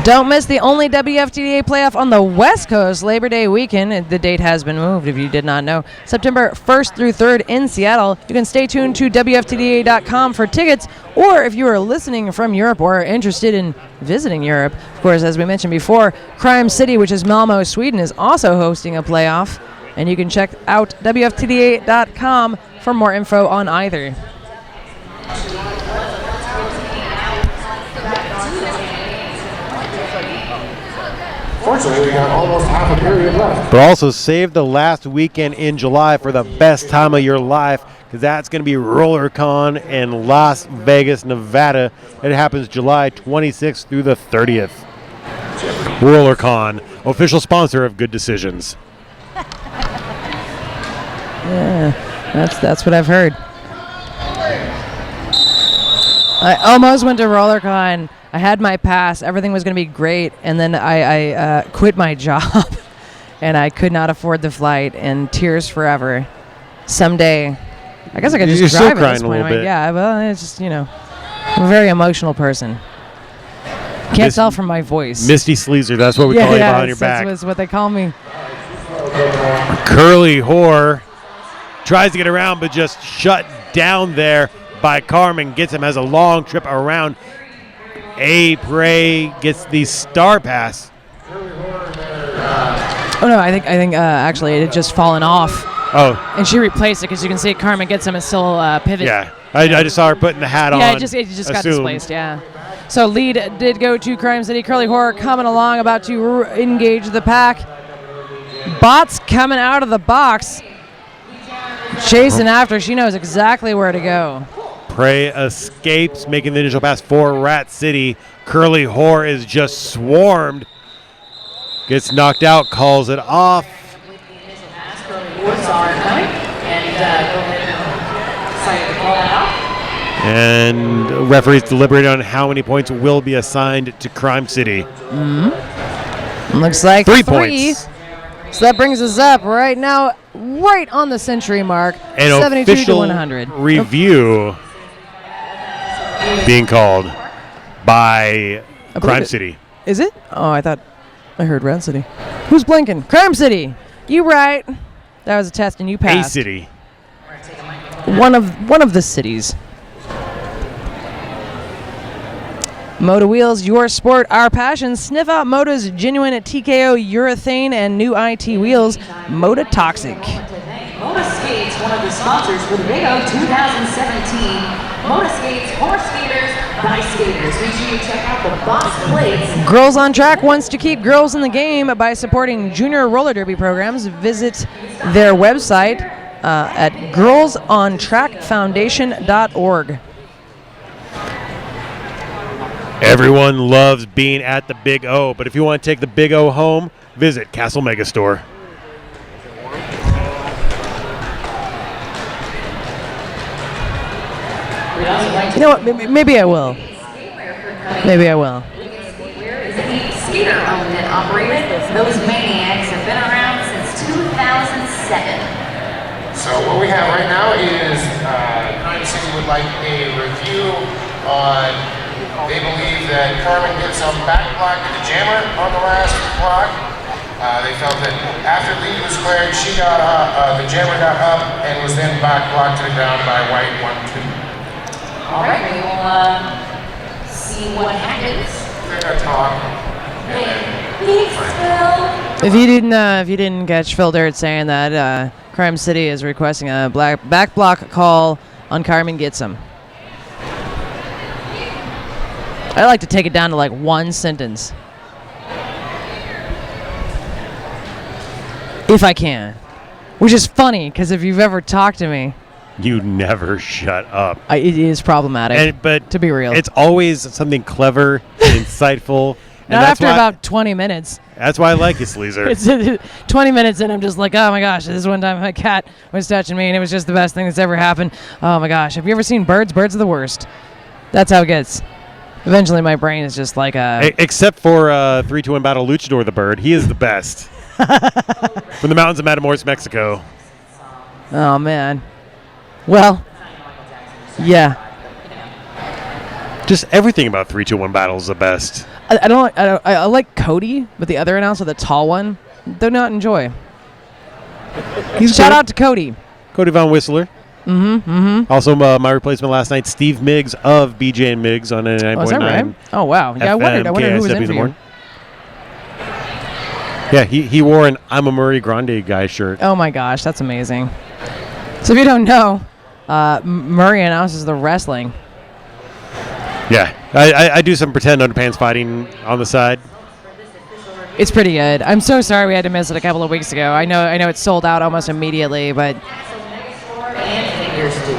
Don't miss the only WFTDA playoff on the West Coast Labor Day weekend. The date has been moved if you did not know. September 1st through 3rd in Seattle. You can stay tuned to WFTDA.com for tickets, or if you are listening from Europe or are interested in visiting Europe, of course, as we mentioned before, Crime City, which is Malmo, Sweden, is also hosting a playoff, and you can check out WFTDA.com for more info on either. Fortunately, we got almost half a period left. But also save the last weekend in July for the best time of your life, because that's going to be RollerCon in Las Vegas, Nevada. It happens July 26th through the 30th. RollerCon, official sponsor of Good Decisions. Yeah, that's what I've heard. I almost went to RollerCon. I had my pass. Everything was going to be great. And then I quit my job. And I could not afford the flight. And tears forever. Someday, I guess I could just You're drive still at this crying a point. little bit. Yeah, well, it's just, I'm a very emotional person. Can't tell from my voice. Misty Sleazer, that's what we call you behind your back. That's what they call me. Curly Whore tries to get around, but just shut down there by Carmen. Gets him, has a long trip around. A Prey gets the star pass. Oh no, I think actually it had just fallen off. Oh, And she replaced it because you can see Carmen gets him and still pivot. yeah. I just saw her putting the hat on. Yeah, it just got displaced, yeah. So lead did go to Crime City. Curly Whore coming along, about to engage the pack. Bots coming out of the box. Chasing after. She knows exactly where to go. Prey escapes, making the initial pass for Rat City. Curly Whore is just swarmed. Gets knocked out, calls it off. And referees deliberate on how many points will be assigned to Crime City. Looks like 3 3. points. So that brings us up right now, right on the century mark, An 72 to official 100. review being called. by believe Crime it. City. Is it? Oh, I thought I heard Red City. Who's blinking? Crime City. You right. That was a test and you A passed. City. One of the cities. Moto Wheels, your sport, our passion. Sniff out Moto's genuine TKO urethane and new IT wheels, Moto Toxic. Moto Skates, one of the sponsors for the Big O 2017. Moto Skates, for skaters, by skaters. Make sure you check out the box plates. Girls on Track wants to keep girls in the game by supporting junior roller derby programs. Visit their website at girlsontrackfoundation.org. Everyone loves being at the Big O, but if you want to take the Big O home, visit Castle Megastore. You know what? Maybe I will. Maybe I will. Skater owned and operated. Those maniacs have been around since 2007. So what we have right now is Crime City would like a review on, they believe that Carmen did some back block to the jammer on the last block. They felt that after lead was cleared, she got the jammer got up and was then back blocked to the ground by White 1-2. All right, we will see what happens. They're gonna talk. Big spill. If you didn't catch Phil Dirt saying that Crime City is requesting a back block call on Carmen Gitsum. I like to take it down to like one sentence. If I can. Which is funny, because if you've ever talked to me, You never shut up. it is problematic, But to be real. it's always something clever, insightful. And Not that's after why, about 20 minutes. That's why I like you, Sleazer. It's 20 minutes in, I'm just like, oh my gosh, this one time my cat was touching me and it was just the best thing that's ever happened. Oh my gosh, have you ever seen birds? Birds are the worst. That's how it gets. Eventually my brain is just like Except for 3-2-1 Battle Luchador the Bird. He is the best. From the mountains of Matamoros, Mexico. oh man. Well, yeah. Just everything about 3-2-1 Battle is the best. I like Cody, but the other announcer, the tall one, do not enjoy. Shout out to Cody. Cody Von Whistler. Also, my replacement last night, Steve Miggs of BJ and Miggs on 99.9. Oh, is that right? Oh wow. Yeah, I wondered who was in for you. Yeah, he wore an I'm a Murray Grande guy shirt. Oh my gosh, that's amazing. So if you don't know, Murray announces the wrestling. Yeah, I do some pretend underpants fighting on the side. It's pretty good. I'm so sorry we had to miss it a couple of weeks ago. I know it's sold out almost immediately, but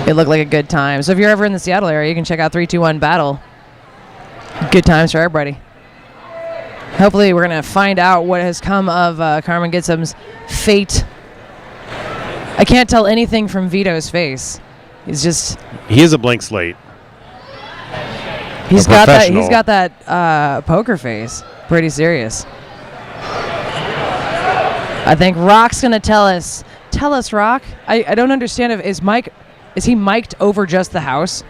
it looked like a good time. So if you're ever in the Seattle area, you can check out 3-2-1 Battle. Good times for everybody. Hopefully we're going to find out what has come of Carmen Gitsum's fate. I can't tell anything from Vito's face. He is a blank slate. He's got that poker face. Pretty serious. I think Rock's gonna tell us. Tell us, Rock. I don't understand is he mic'd over just the house?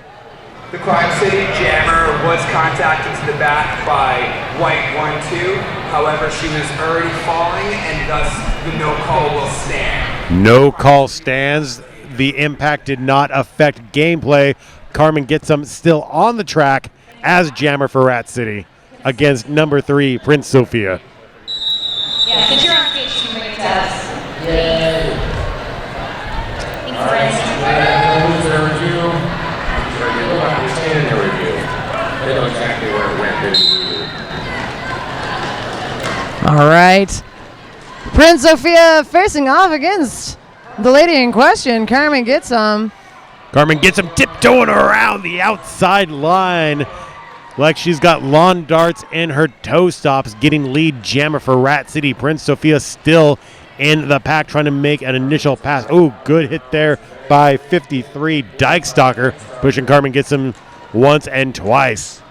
The Crime City jammer was contacted to the back by White 1-2. However, she was already falling, and thus the no call will stand. No call stands. The impact did not affect gameplay. Carmen Gitsum still on the track as jammer for Rat City against number 3, Prince Sophia. Yeah, since you're on stage, you bring it to us. Thanks, Prince. Their review. Go back and stand in their review. They know exactly where it went. All right. Prince Sophia facing off against the lady in question, Carmen Gitsum. Carmen Gitsum tiptoeing around the outside line like she's got lawn darts in her toe stops, getting lead jammer for Rat City. Prince Sophia still in the pack trying to make an initial pass. Oh, good hit there by 53 Dykestalker, pushing Carmen Gitsum once and twice.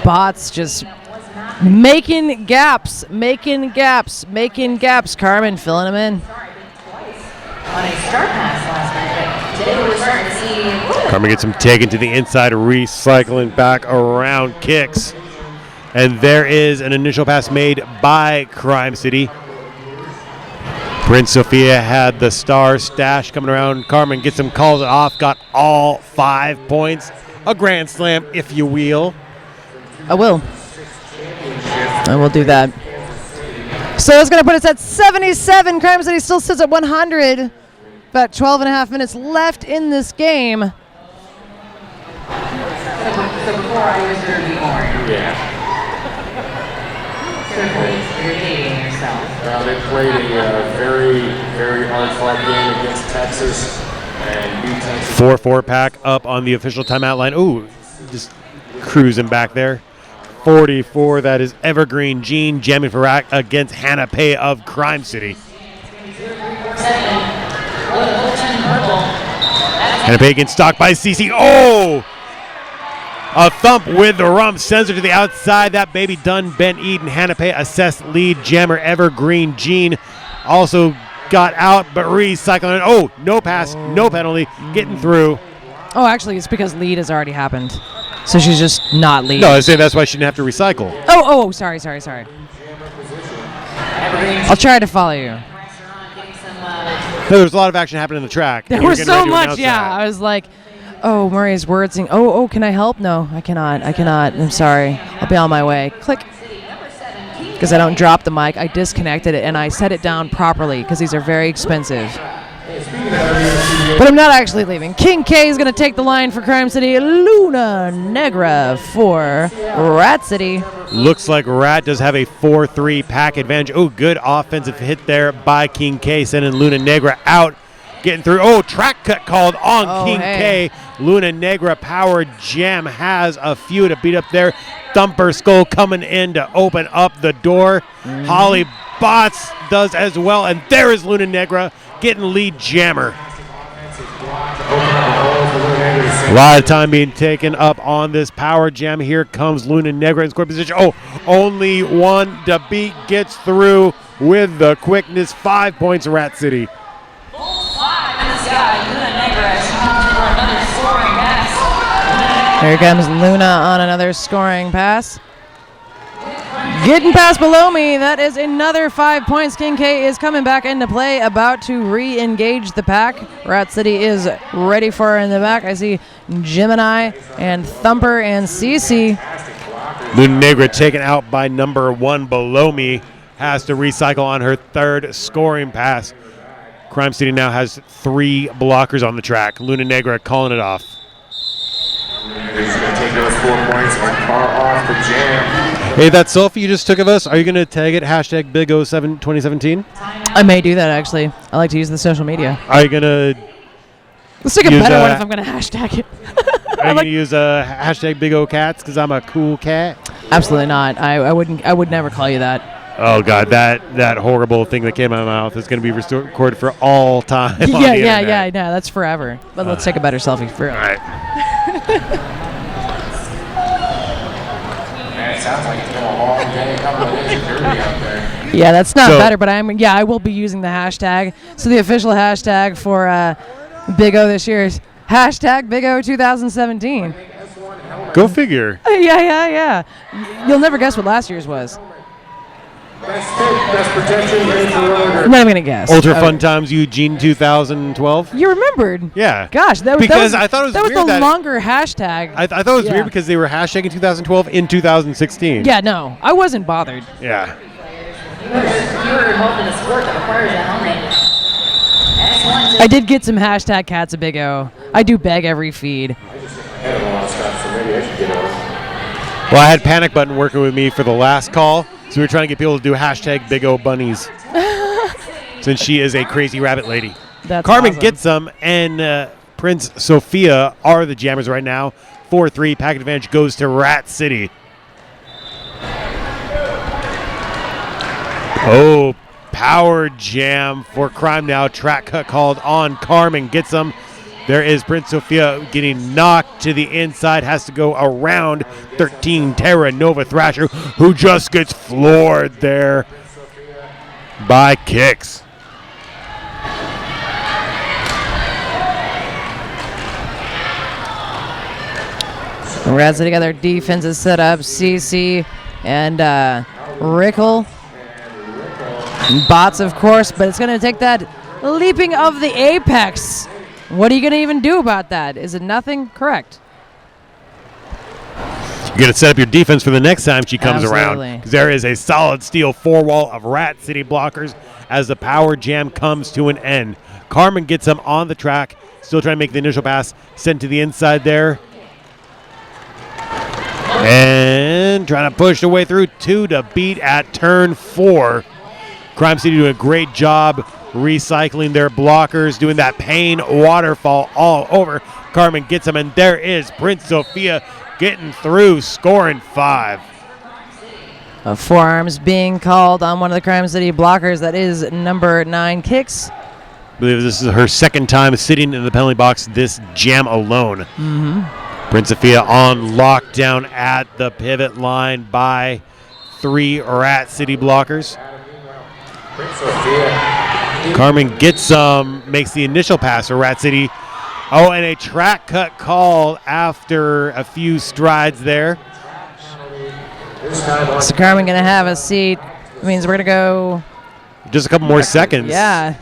Bots just making gaps. Carmen filling them in. On a start pass last night, Today we're starting to see. Carmen gets him taken to the inside, recycling back around kicks. And there is an initial pass made by Crime City. Prince Sophia had the star stash coming around. Carmen gets him, calls it off, got all 5 points. A grand slam, if you will. I will do that. So it's going to put us at 77. Crime City still sits at 100. About 12 and a half minutes left in this game. So before I was your newborn. Yeah. You're dating yourself. They played a very, very hard-fought game against Texas and beat Texas. 4-4 pack up on the official timeout line. Ooh, just cruising back there. 44, that is Evergreen Jean jamming for rack against Hannah Pay of Crime City. Hannah Pay gets stalked by CC. Oh! A thump with the rump sends her to the outside. That baby done. Ben Eden. Hannah Pay assessed lead jammer Evergreen Jean also got out, but recycling. Oh, no pass, no penalty, getting through. Oh, actually, it's because lead has already happened. So she's just not lead. No, I say that's why she didn't have to recycle. Oh, sorry. I'll try to follow you. There was a lot of action happening in the track. There We were was getting ready so to much, announce yeah. that. I was like, oh, Murray's wording. Oh, can I help? No, I cannot. I'm sorry. I'll be on my way. Click. Because I don't drop the mic. I disconnected it, and I set it down properly because these are very expensive. But I'm not actually leaving. King K is going to take the line for Crime City. Luna Negra for Rat City. Looks like Rat does have a 4-3 pack advantage. Oh, good offensive hit there by King K, sending Luna Negra out. Getting through. Oh, track cut called on King K. Luna Negra power jam has a few to beat up there. Thumper Skull coming in to open up the door. Holly Bots does as well. And there is Luna Negra getting lead jammer. A lot of time being taken up on this power jam. Here comes Luna Negra in score position. Oh, only one to beat, gets through with the quickness. 5 points, Rat City. Here comes Luna on another scoring pass. Getting past below me. That is another 5 points. King K is coming back into play, about to re-engage the pack. Rat City is ready for her in the back. I see Gemini and Thumper and CC. Luna Negra taken out by number 1 below me. Has to recycle on her third scoring pass. Crime City now has 3 blockers on the track. Luna Negra calling it off. He's going to take those 4 points and bar off the jam. Hey, that selfie you just took of us, are you going to tag it hashtag Big07 2017? I may do that, actually. I like to use the social media. Are you going to Let's take a better one if I'm going to hashtag it. are you going to use hashtag Big O Cats because I'm a cool cat? Absolutely not. I would never call you that. Oh, God, that horrible thing that came out of my mouth is going to be recorded for all time on the internet. Yeah, no, that's forever. But let's take a better selfie for real. All right. Man, it sounds like it's been a long day, a couple of days of derby out there. Yeah, that's not better, but I will be using the hashtag. So the official hashtag for Big O this year is hashtag Big O 2017. Go figure. Yeah. You'll never guess what last year's was. Best hit, best protection, major roller. I'm not even going to guess. Ultra Fun Times Eugene 2012. You remembered? Yeah. Gosh, that Because was, I thought it was that was weird the that longer hashtag. I thought it was weird because they were hashtagging 2012 in 2016. Yeah, no, I wasn't bothered. Yeah. You're involved in a sport that requires a helmet. Excellent. I did get some hashtag cats of Big O. I do beg every feed. Well, I had Panic Button working with me for the last call, so we were trying to get people to do hashtag Big O Bunnies. Since she is a crazy rabbit lady. That's Carmen awesome. gets some, and Prince Sophia are the jammers right now. 4-3 packet advantage goes to Rat City. Oh, power jam for Crime now. Track cut called on. Carmen gets them. There is Prince Sophia getting knocked to the inside. Has to go around 13 Terra Nova Thrasher, who just gets floored there by kicks. Rats together. Defense is set up. CC and Rickle. Bots, of course, but it's going to take that leaping of the apex. What are you going to even do about that? Is it nothing? Correct. You're going to set up your defense for the next time she comes Absolutely. around. Because there is a solid steel four-wall of Rat City blockers as the power jam comes to an end. Carmen gets them on the track. Still trying to make the initial pass. Sent to the inside there. And trying to push their way through 2 to beat at turn 4. Crime City doing a great job recycling their blockers, doing that pain waterfall all over. Carmen gets them, and there is Prince Sophia getting through, scoring 5. Forearms being called on one of the Crime City blockers. That is number 9, Kicks. I believe this is her second time sitting in the penalty box this jam alone. Prince Sophia on lockdown at the pivot line by 3 Rat City blockers. Carmen gets some, makes the initial pass for Rat City. Oh, and a track cut call after a few strides there. So Carmen going to have a seat. It means we're going to go. Just a couple more seconds. Yeah.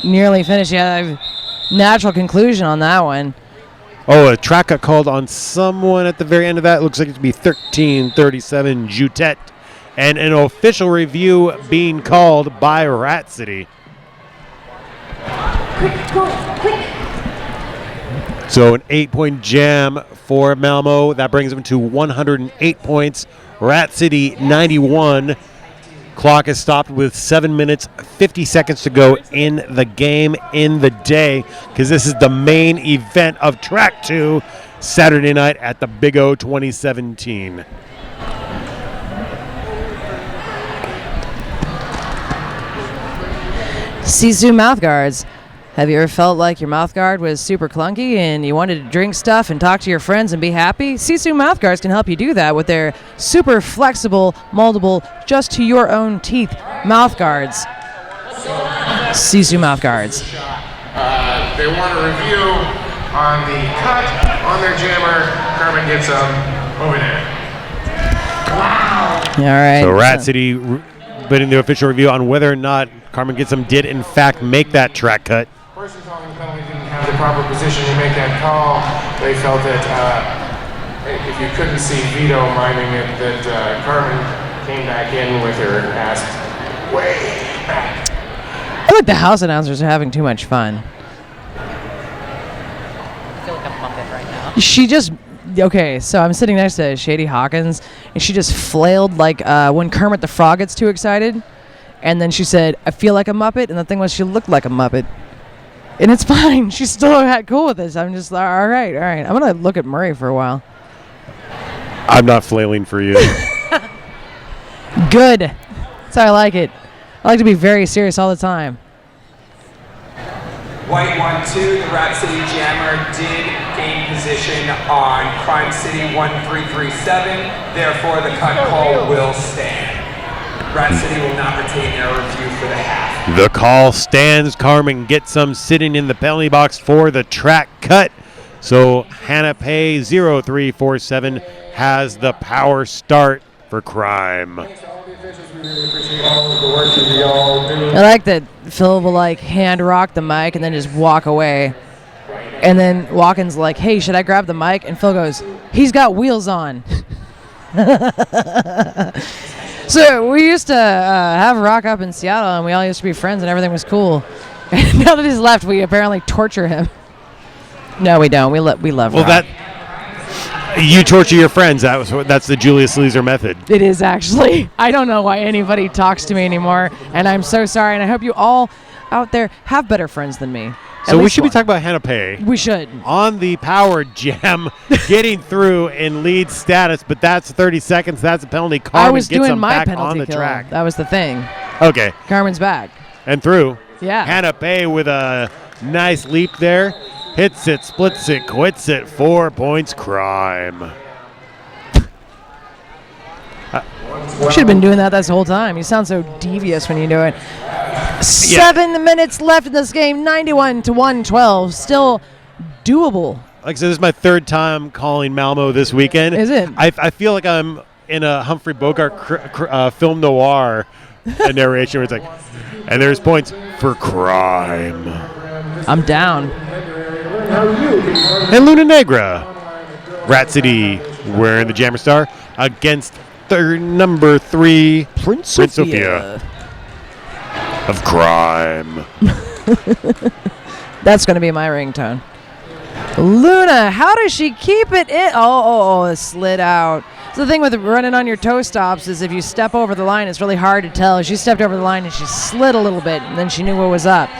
Nearly finished. Yeah, natural conclusion on that one. Oh, a track cut called on someone at the very end of that. Looks like it to be 1337 Jutet. And an official review being called by Rat City. So an 8-point jam for Malmo. That brings them to 108 points. Rat City 91. Clock is stopped with 7 minutes, 50 seconds to go in the game, in the day, because this is the main event of Track 2 Saturday night at the Big O 2017. Sisu mouth guards. Have you ever felt like your mouth guard was super clunky and you wanted to drink stuff and talk to your friends and be happy? Sisu mouth guards can help you do that with their super flexible, moldable, just to your own teeth mouth guards. Sisu mouth guards. They want a review on the cut on their jammer. Carmen gets them over there. All right. So Rat City bidding the official review on whether or not Carmen Gitsum did in fact make that track cut. The person calling the penalty didn't have the proper position to make that call. They felt that if you couldn't see Vito miming it, that Carmen came back in with her ass way back. I feel like the house announcers are having too much fun. I feel like I'm muppet right now. She just, okay, so I'm sitting next to Shady Hawkins, and she just flailed like when Kermit the Frog gets too excited. And then she said, I feel like a Muppet, and the thing was she looked like a Muppet. And it's fine. She's still cool with this. I'm just like, all right. I'm going to look at Murray for a while. I'm not flailing for you. Good. That's how I like it. I like to be very serious all the time. White 1-2, the Rat City Jammer did gain position on Crime City 1337, therefore the cut call will stand. Rat City will not retain their review for the half. The call stands. Carmen Gitsum sitting in the penalty box for the track cut. So Hannah Pay 0347 has the power start for Crime. I I like that Phil will like hand rock the mic and then just walk away. And then Walken's like, hey, should I grab the mic? And Phil goes, he's got wheels on. So we used to have Rock up in Seattle, and we all used to be friends, and everything was cool. And now that he's left, we apparently torture him. No, we don't. We love Well, Rock. you torture your friends. That's the Julius Leeser method. It is actually. I don't know why anybody talks to me anymore, and I'm so sorry. And I hope you all out there have better friends than me. So we should be talking about Hannah Pay. We should. On the power jam, getting through in lead status, but that's 30 seconds. That's a penalty. Carmen I was gets doing them my back penalty on the kill. track. That was the thing. Okay. Carmen's back. And through. Yeah. Hannah Pay with a nice leap there. Hits it, splits it, quits it. 4 points, Crime. You should have been doing that this whole time. You sound so devious when you do it. 7 minutes left in this game, 91-112. Still doable like I said, this is my third time calling Malmo this weekend. Is it? I feel like I'm in a Humphrey Bogart film noir narration where it's like, and there's points for crime. I'm down. And Luna Negra. Rat City wearing the Jammer Star against number 3, Prince Sophia of crime. That's going to be my ringtone. Luna, how does she keep it in? Oh, it slid out. So the thing with running on your toe stops is if you step over the line, it's really hard to tell. She stepped over the line and she slid a little bit, and then she knew what was up.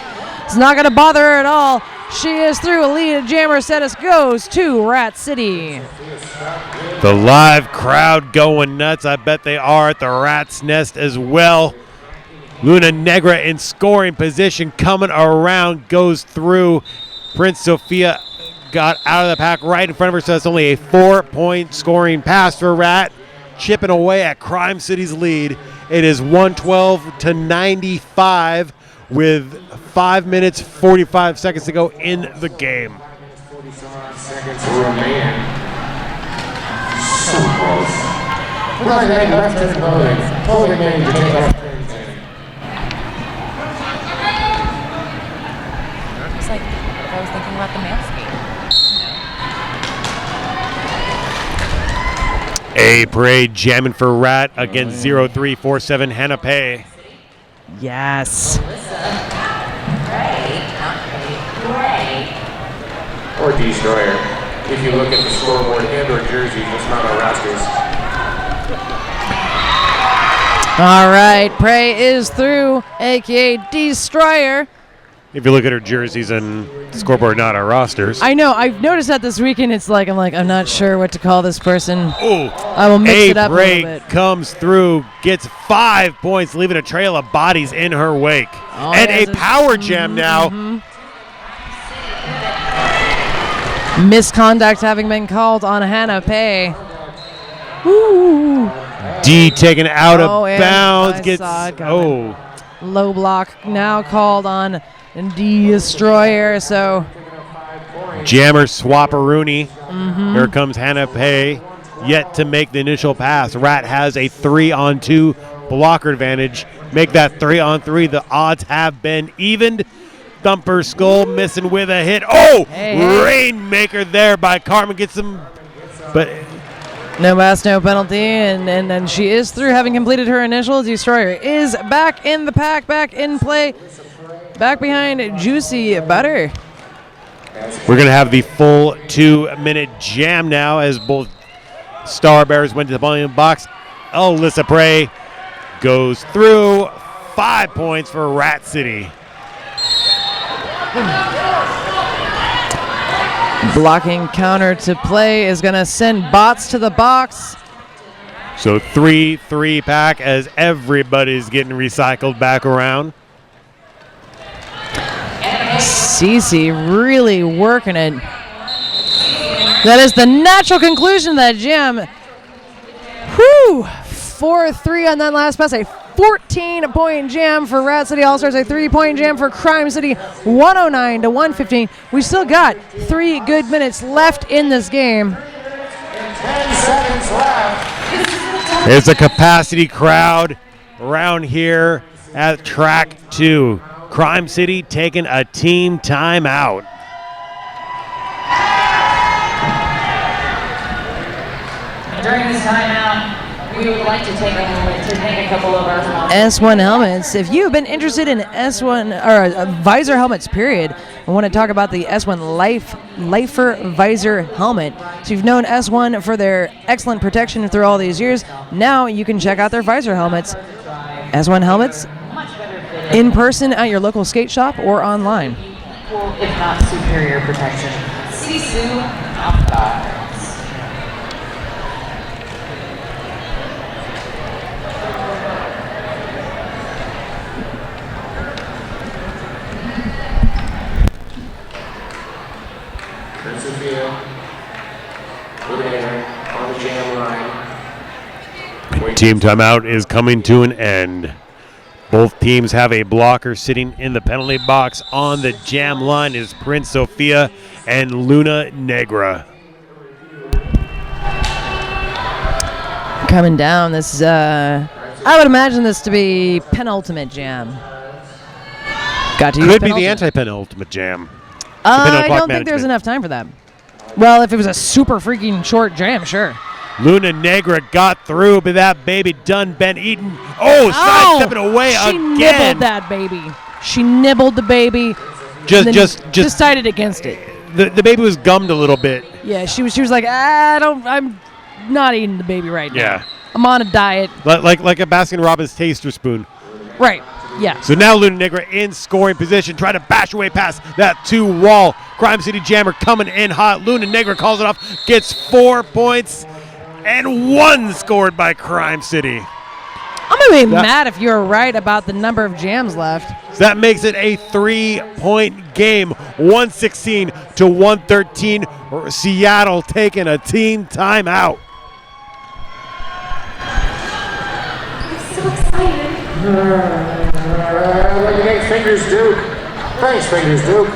It's not going to bother her at all. She is through. A lead. Jammer status goes to Rat City. The live crowd going nuts. I bet they are at the Rat's Nest as well. Luna Negra in scoring position, coming around, goes through. Prince Sophia got out of the pack right in front of her, so it's only a 4-point scoring pass for Rat, chipping away at Crime City's lead. It is 112-95 with 5 minutes, 45 seconds to go in the game. 45 seconds remain. So close. We're going to left in the building. Told the game to take off. It's like if I was thinking about the male skate. A parade jamming for Rat against 0347 Hannah Pay. Yes. Or Destroyer. If you look at the scoreboard and or jerseys, it's not our rosters. All right, Prey is through, a.k.a. Destroyer. If you look at her jerseys and scoreboard, not our rosters. I know. I've noticed that this weekend. I'm not sure what to call this person. Oh, I will mix it up a little break bit. comes through, gets 5 points, leaving a trail of bodies in her wake. Oh, and yes, a power jam now. Misconduct having been called on Hannah Pay. Ooh. D taken out of Oh, and bounds. I Gets saw it coming. Low block now called on Destroyer. So Jammer swap-a-rooney. Here comes Hannah Pay, yet to make the initial pass. Rat has a 3-on-2 blocker advantage. Make that 3-on-3. The odds have been evened. Thumper Skull missing with a hit. Oh, Rainmaker there by Carmen. Gets him, but no pass, no penalty, and then she is through, having completed her initial. Destroyer is back in the pack, back in play, back behind Juicy Butter. we're going to have the full 2-minute jam now as both Star Bears went to the volume box. Alyssa Prey goes through. 5 points for Rat City. Blocking counter to play is going to send bots to the box. So 3-3 pack as everybody's getting recycled back around. Cece really working it. That is the natural conclusion of that jam. Whew! 4-3 on that last pass. A 14-point jam for Rat City All-Stars. A 3-point jam for Crime City. 109-115. We still got 3 good minutes left in this game. 10 seconds left. There's a capacity crowd around here at track 2. Crime City taking a team timeout. During this timeout, we would like to take a couple of our S1 helmets. If you've been interested in S1 or visor helmets, period, I want to talk about the S1 Lifer Visor helmet. So you've known S1 for their excellent protection through all these years. Now you can check out their visor helmets. S1 helmets in person at your local skate shop or online. equal, if not superior protection. Sisu Alpha. Team timeout is coming to an end. Both teams have a blocker sitting in the penalty box. On the jam line is Prince Sophia and Luna Negra. Coming down, this is, I would imagine this to be penultimate jam. Got to use Could be the penultimate. anti-penultimate jam. I don't think there's enough time for that. Well, if it was a super freaking short jam, sure. Luna Negra got through, but that baby done been eaten. Oh, sidestepping away she again. Nibbled that baby. She nibbled the baby. Just decided against it. The baby was gummed a little bit. Yeah, she was like, I'm not eating the baby right now. Yeah. I'm on a diet. Like a Baskin-Robbins taster spoon. Right. Yeah. So now Luna Negra in scoring position, trying to bash away past that 2-wall. Crime City Jammer coming in hot. Luna Negra calls it off, gets 4 points, and 1 scored by Crime City. I'm going to be mad if you're right about the number of jams left. So that makes it a 3-point game, 116 to 113. Seattle taking a team timeout. So excited. What do you think, Fingers Duke? Thanks, Fingers Duke.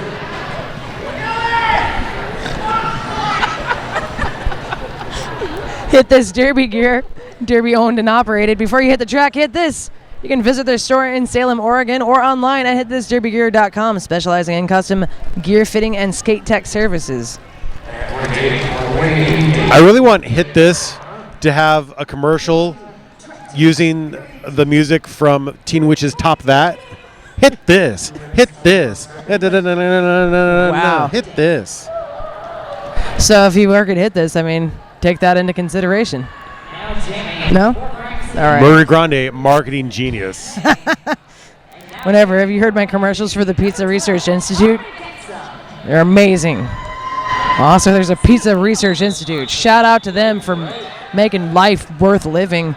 Hit this Derby gear. Derby owned and operated. Before you hit the track, hit this. You can visit their store in Salem, Oregon, or online at hitthisderbygear.com, specializing in custom gear fitting and skate tech services. I really want Hit This to have a commercial using the music from Teen Witch's Top That. Hit this. Hit this. Wow. Hit this. So if you work at Hit This, I mean, take that into consideration. No? All right. Murray Grande, marketing genius. Whatever. Have you heard my commercials for the Pizza Research Institute? They're amazing. Also, there's a Pizza Research Institute. Shout out to them for making life worth living.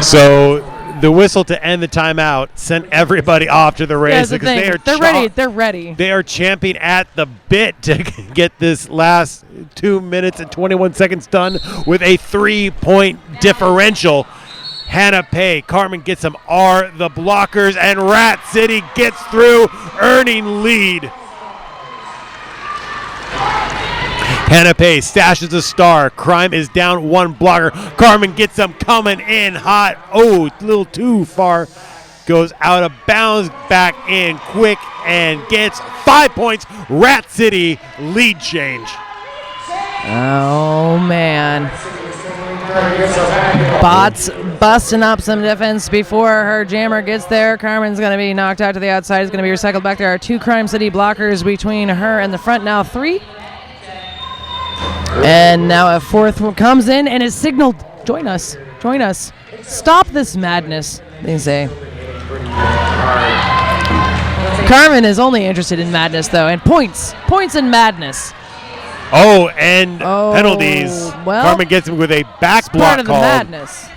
So the whistle to end the timeout sent everybody off to the race Yeah, because they're ready. They're ready. They are champing at the bit to get this last 2 minutes and 21 seconds done with a 3-point differential. Hannah Pay, Carmen gets them, are the blockers, and Rat City gets through, earning lead. Hannah Pay stashes a star. Crime is down 1 blocker. Carmen gets them coming in hot. Oh, a little too far. Goes out of bounds, back in quick, and gets 5 points. Rat City lead change. Oh, man. Bots busting up some defense before her jammer gets there. Carmen's going to be knocked out to the outside. It's going to be recycled back. There are 2 Crime City blockers between her and the front. Now 3. And now a 4th one comes in and is signaled. Join us. Join us. Stop this madness, they say. Carmen is only interested in madness, though, and points. Points and madness. Oh, and penalties. Well, Carmen gets him with a back block part of the called. madness.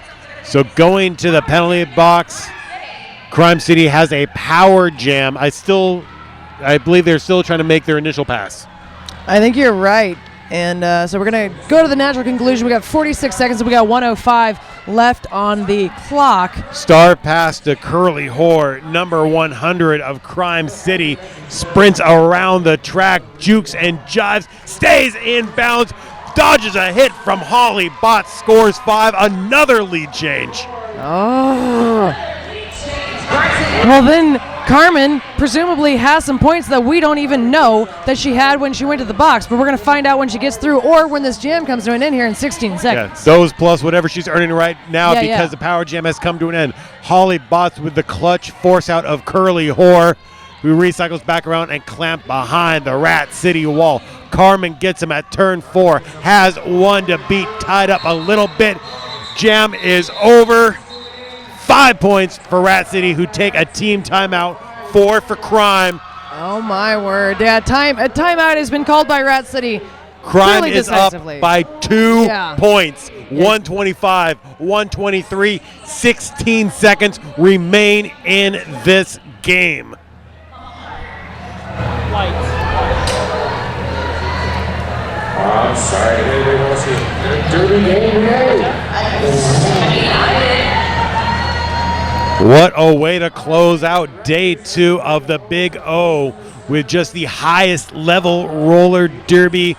So going to the penalty box, Crime City has a power jam. I believe they're still trying to make their initial pass. I think you're right. And so we're going to go to the natural conclusion. We got 46 seconds and we got 1:05 left on the clock. Star pass to Curly Whore, number 100 of Crime City. Sprints around the track, jukes and jives, stays in bounds, dodges a hit from Holly Bott, scores 5, another lead change. Oh. Well, then Carmen presumably has some points that we don't even know that she had when she went to the box, but we're going to find out when she gets through or when this jam comes to an end here in 16 seconds. Yeah, those plus whatever she's earning right now Yeah, because yeah. the power jam has come to an end. Holly Botts with the clutch force out of Curly Whore, who recycles back around and clamp behind the Rat City wall. Carmen gets him at turn 4, has 1 to beat, tied up a little bit. Jam is over. 5 points for Rat City, who take a team timeout. 4 for Crime. Oh, my word. Yeah, a timeout has been called by Rat City. Crime Really is up decisively. by 2 Yeah. points. 125, 123, 16 seconds remain in this game. I'm sorry, they want to see a dirty game today. What a way to close out day 2 of the Big O with just the highest level roller derby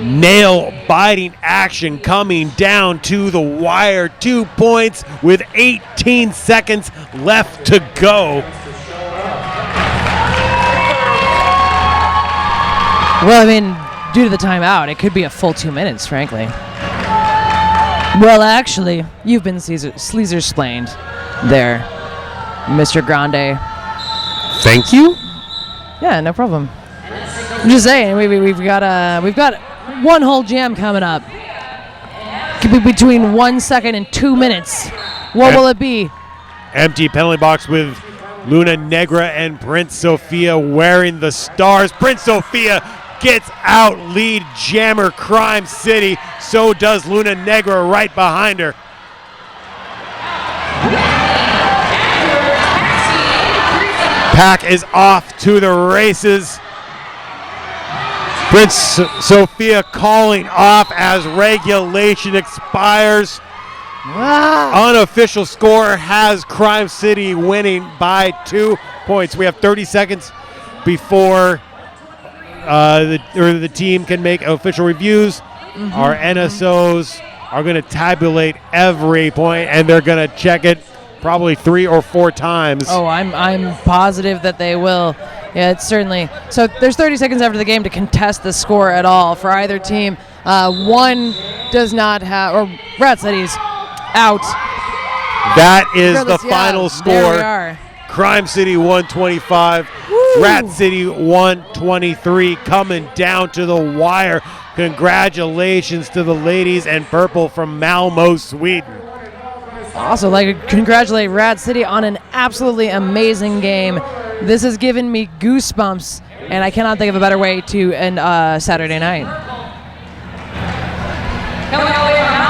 nail-biting action coming down to the wire. 2 points with 18 seconds left to go. Well, I mean, due to the timeout, it could be a full 2 minutes, frankly. Well, actually, you've been sleazer-splained there, Mr. Grande. Thank you. Yeah, no problem. I'm just saying, we've got one whole jam coming up. Could be between 1 second and 2 minutes. What will it be? Empty penalty box with Luna Negra and Prince Sophia wearing the stars. Prince Sophia gets out lead jammer Crime City. So does Luna Negra right behind her. Pack is off to the races. Prince Sophia calling off as regulation expires. Unofficial score has Crime City winning by 2 points. We have 30 seconds before the team can make official reviews. Our NSOs are going to tabulate every point, and they're going to check it probably 3 or 4 times. Oh, I'm positive that they will. Yeah, it's certainly. So there's 30 seconds after the game to contest the score at all for either team. One does not have, or Rat City's out. That is the Regardless, final score. There we are. Crime City 125, Rat City 123, coming down to the wire. Congratulations to the ladies in purple from Malmo, Sweden. Also, like to congratulate Rat City on an absolutely amazing game. This has given me goosebumps, and I cannot think of a better way to end Saturday night.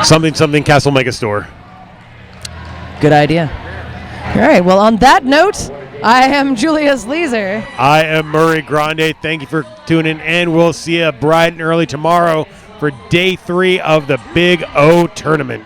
Something Castle Mega Store. Good idea. All right, well, on that note, I am Julius Leeser. I am Murray Grande. Thank you for tuning in. We'll see you bright and early tomorrow for day 3 of the Big O tournament.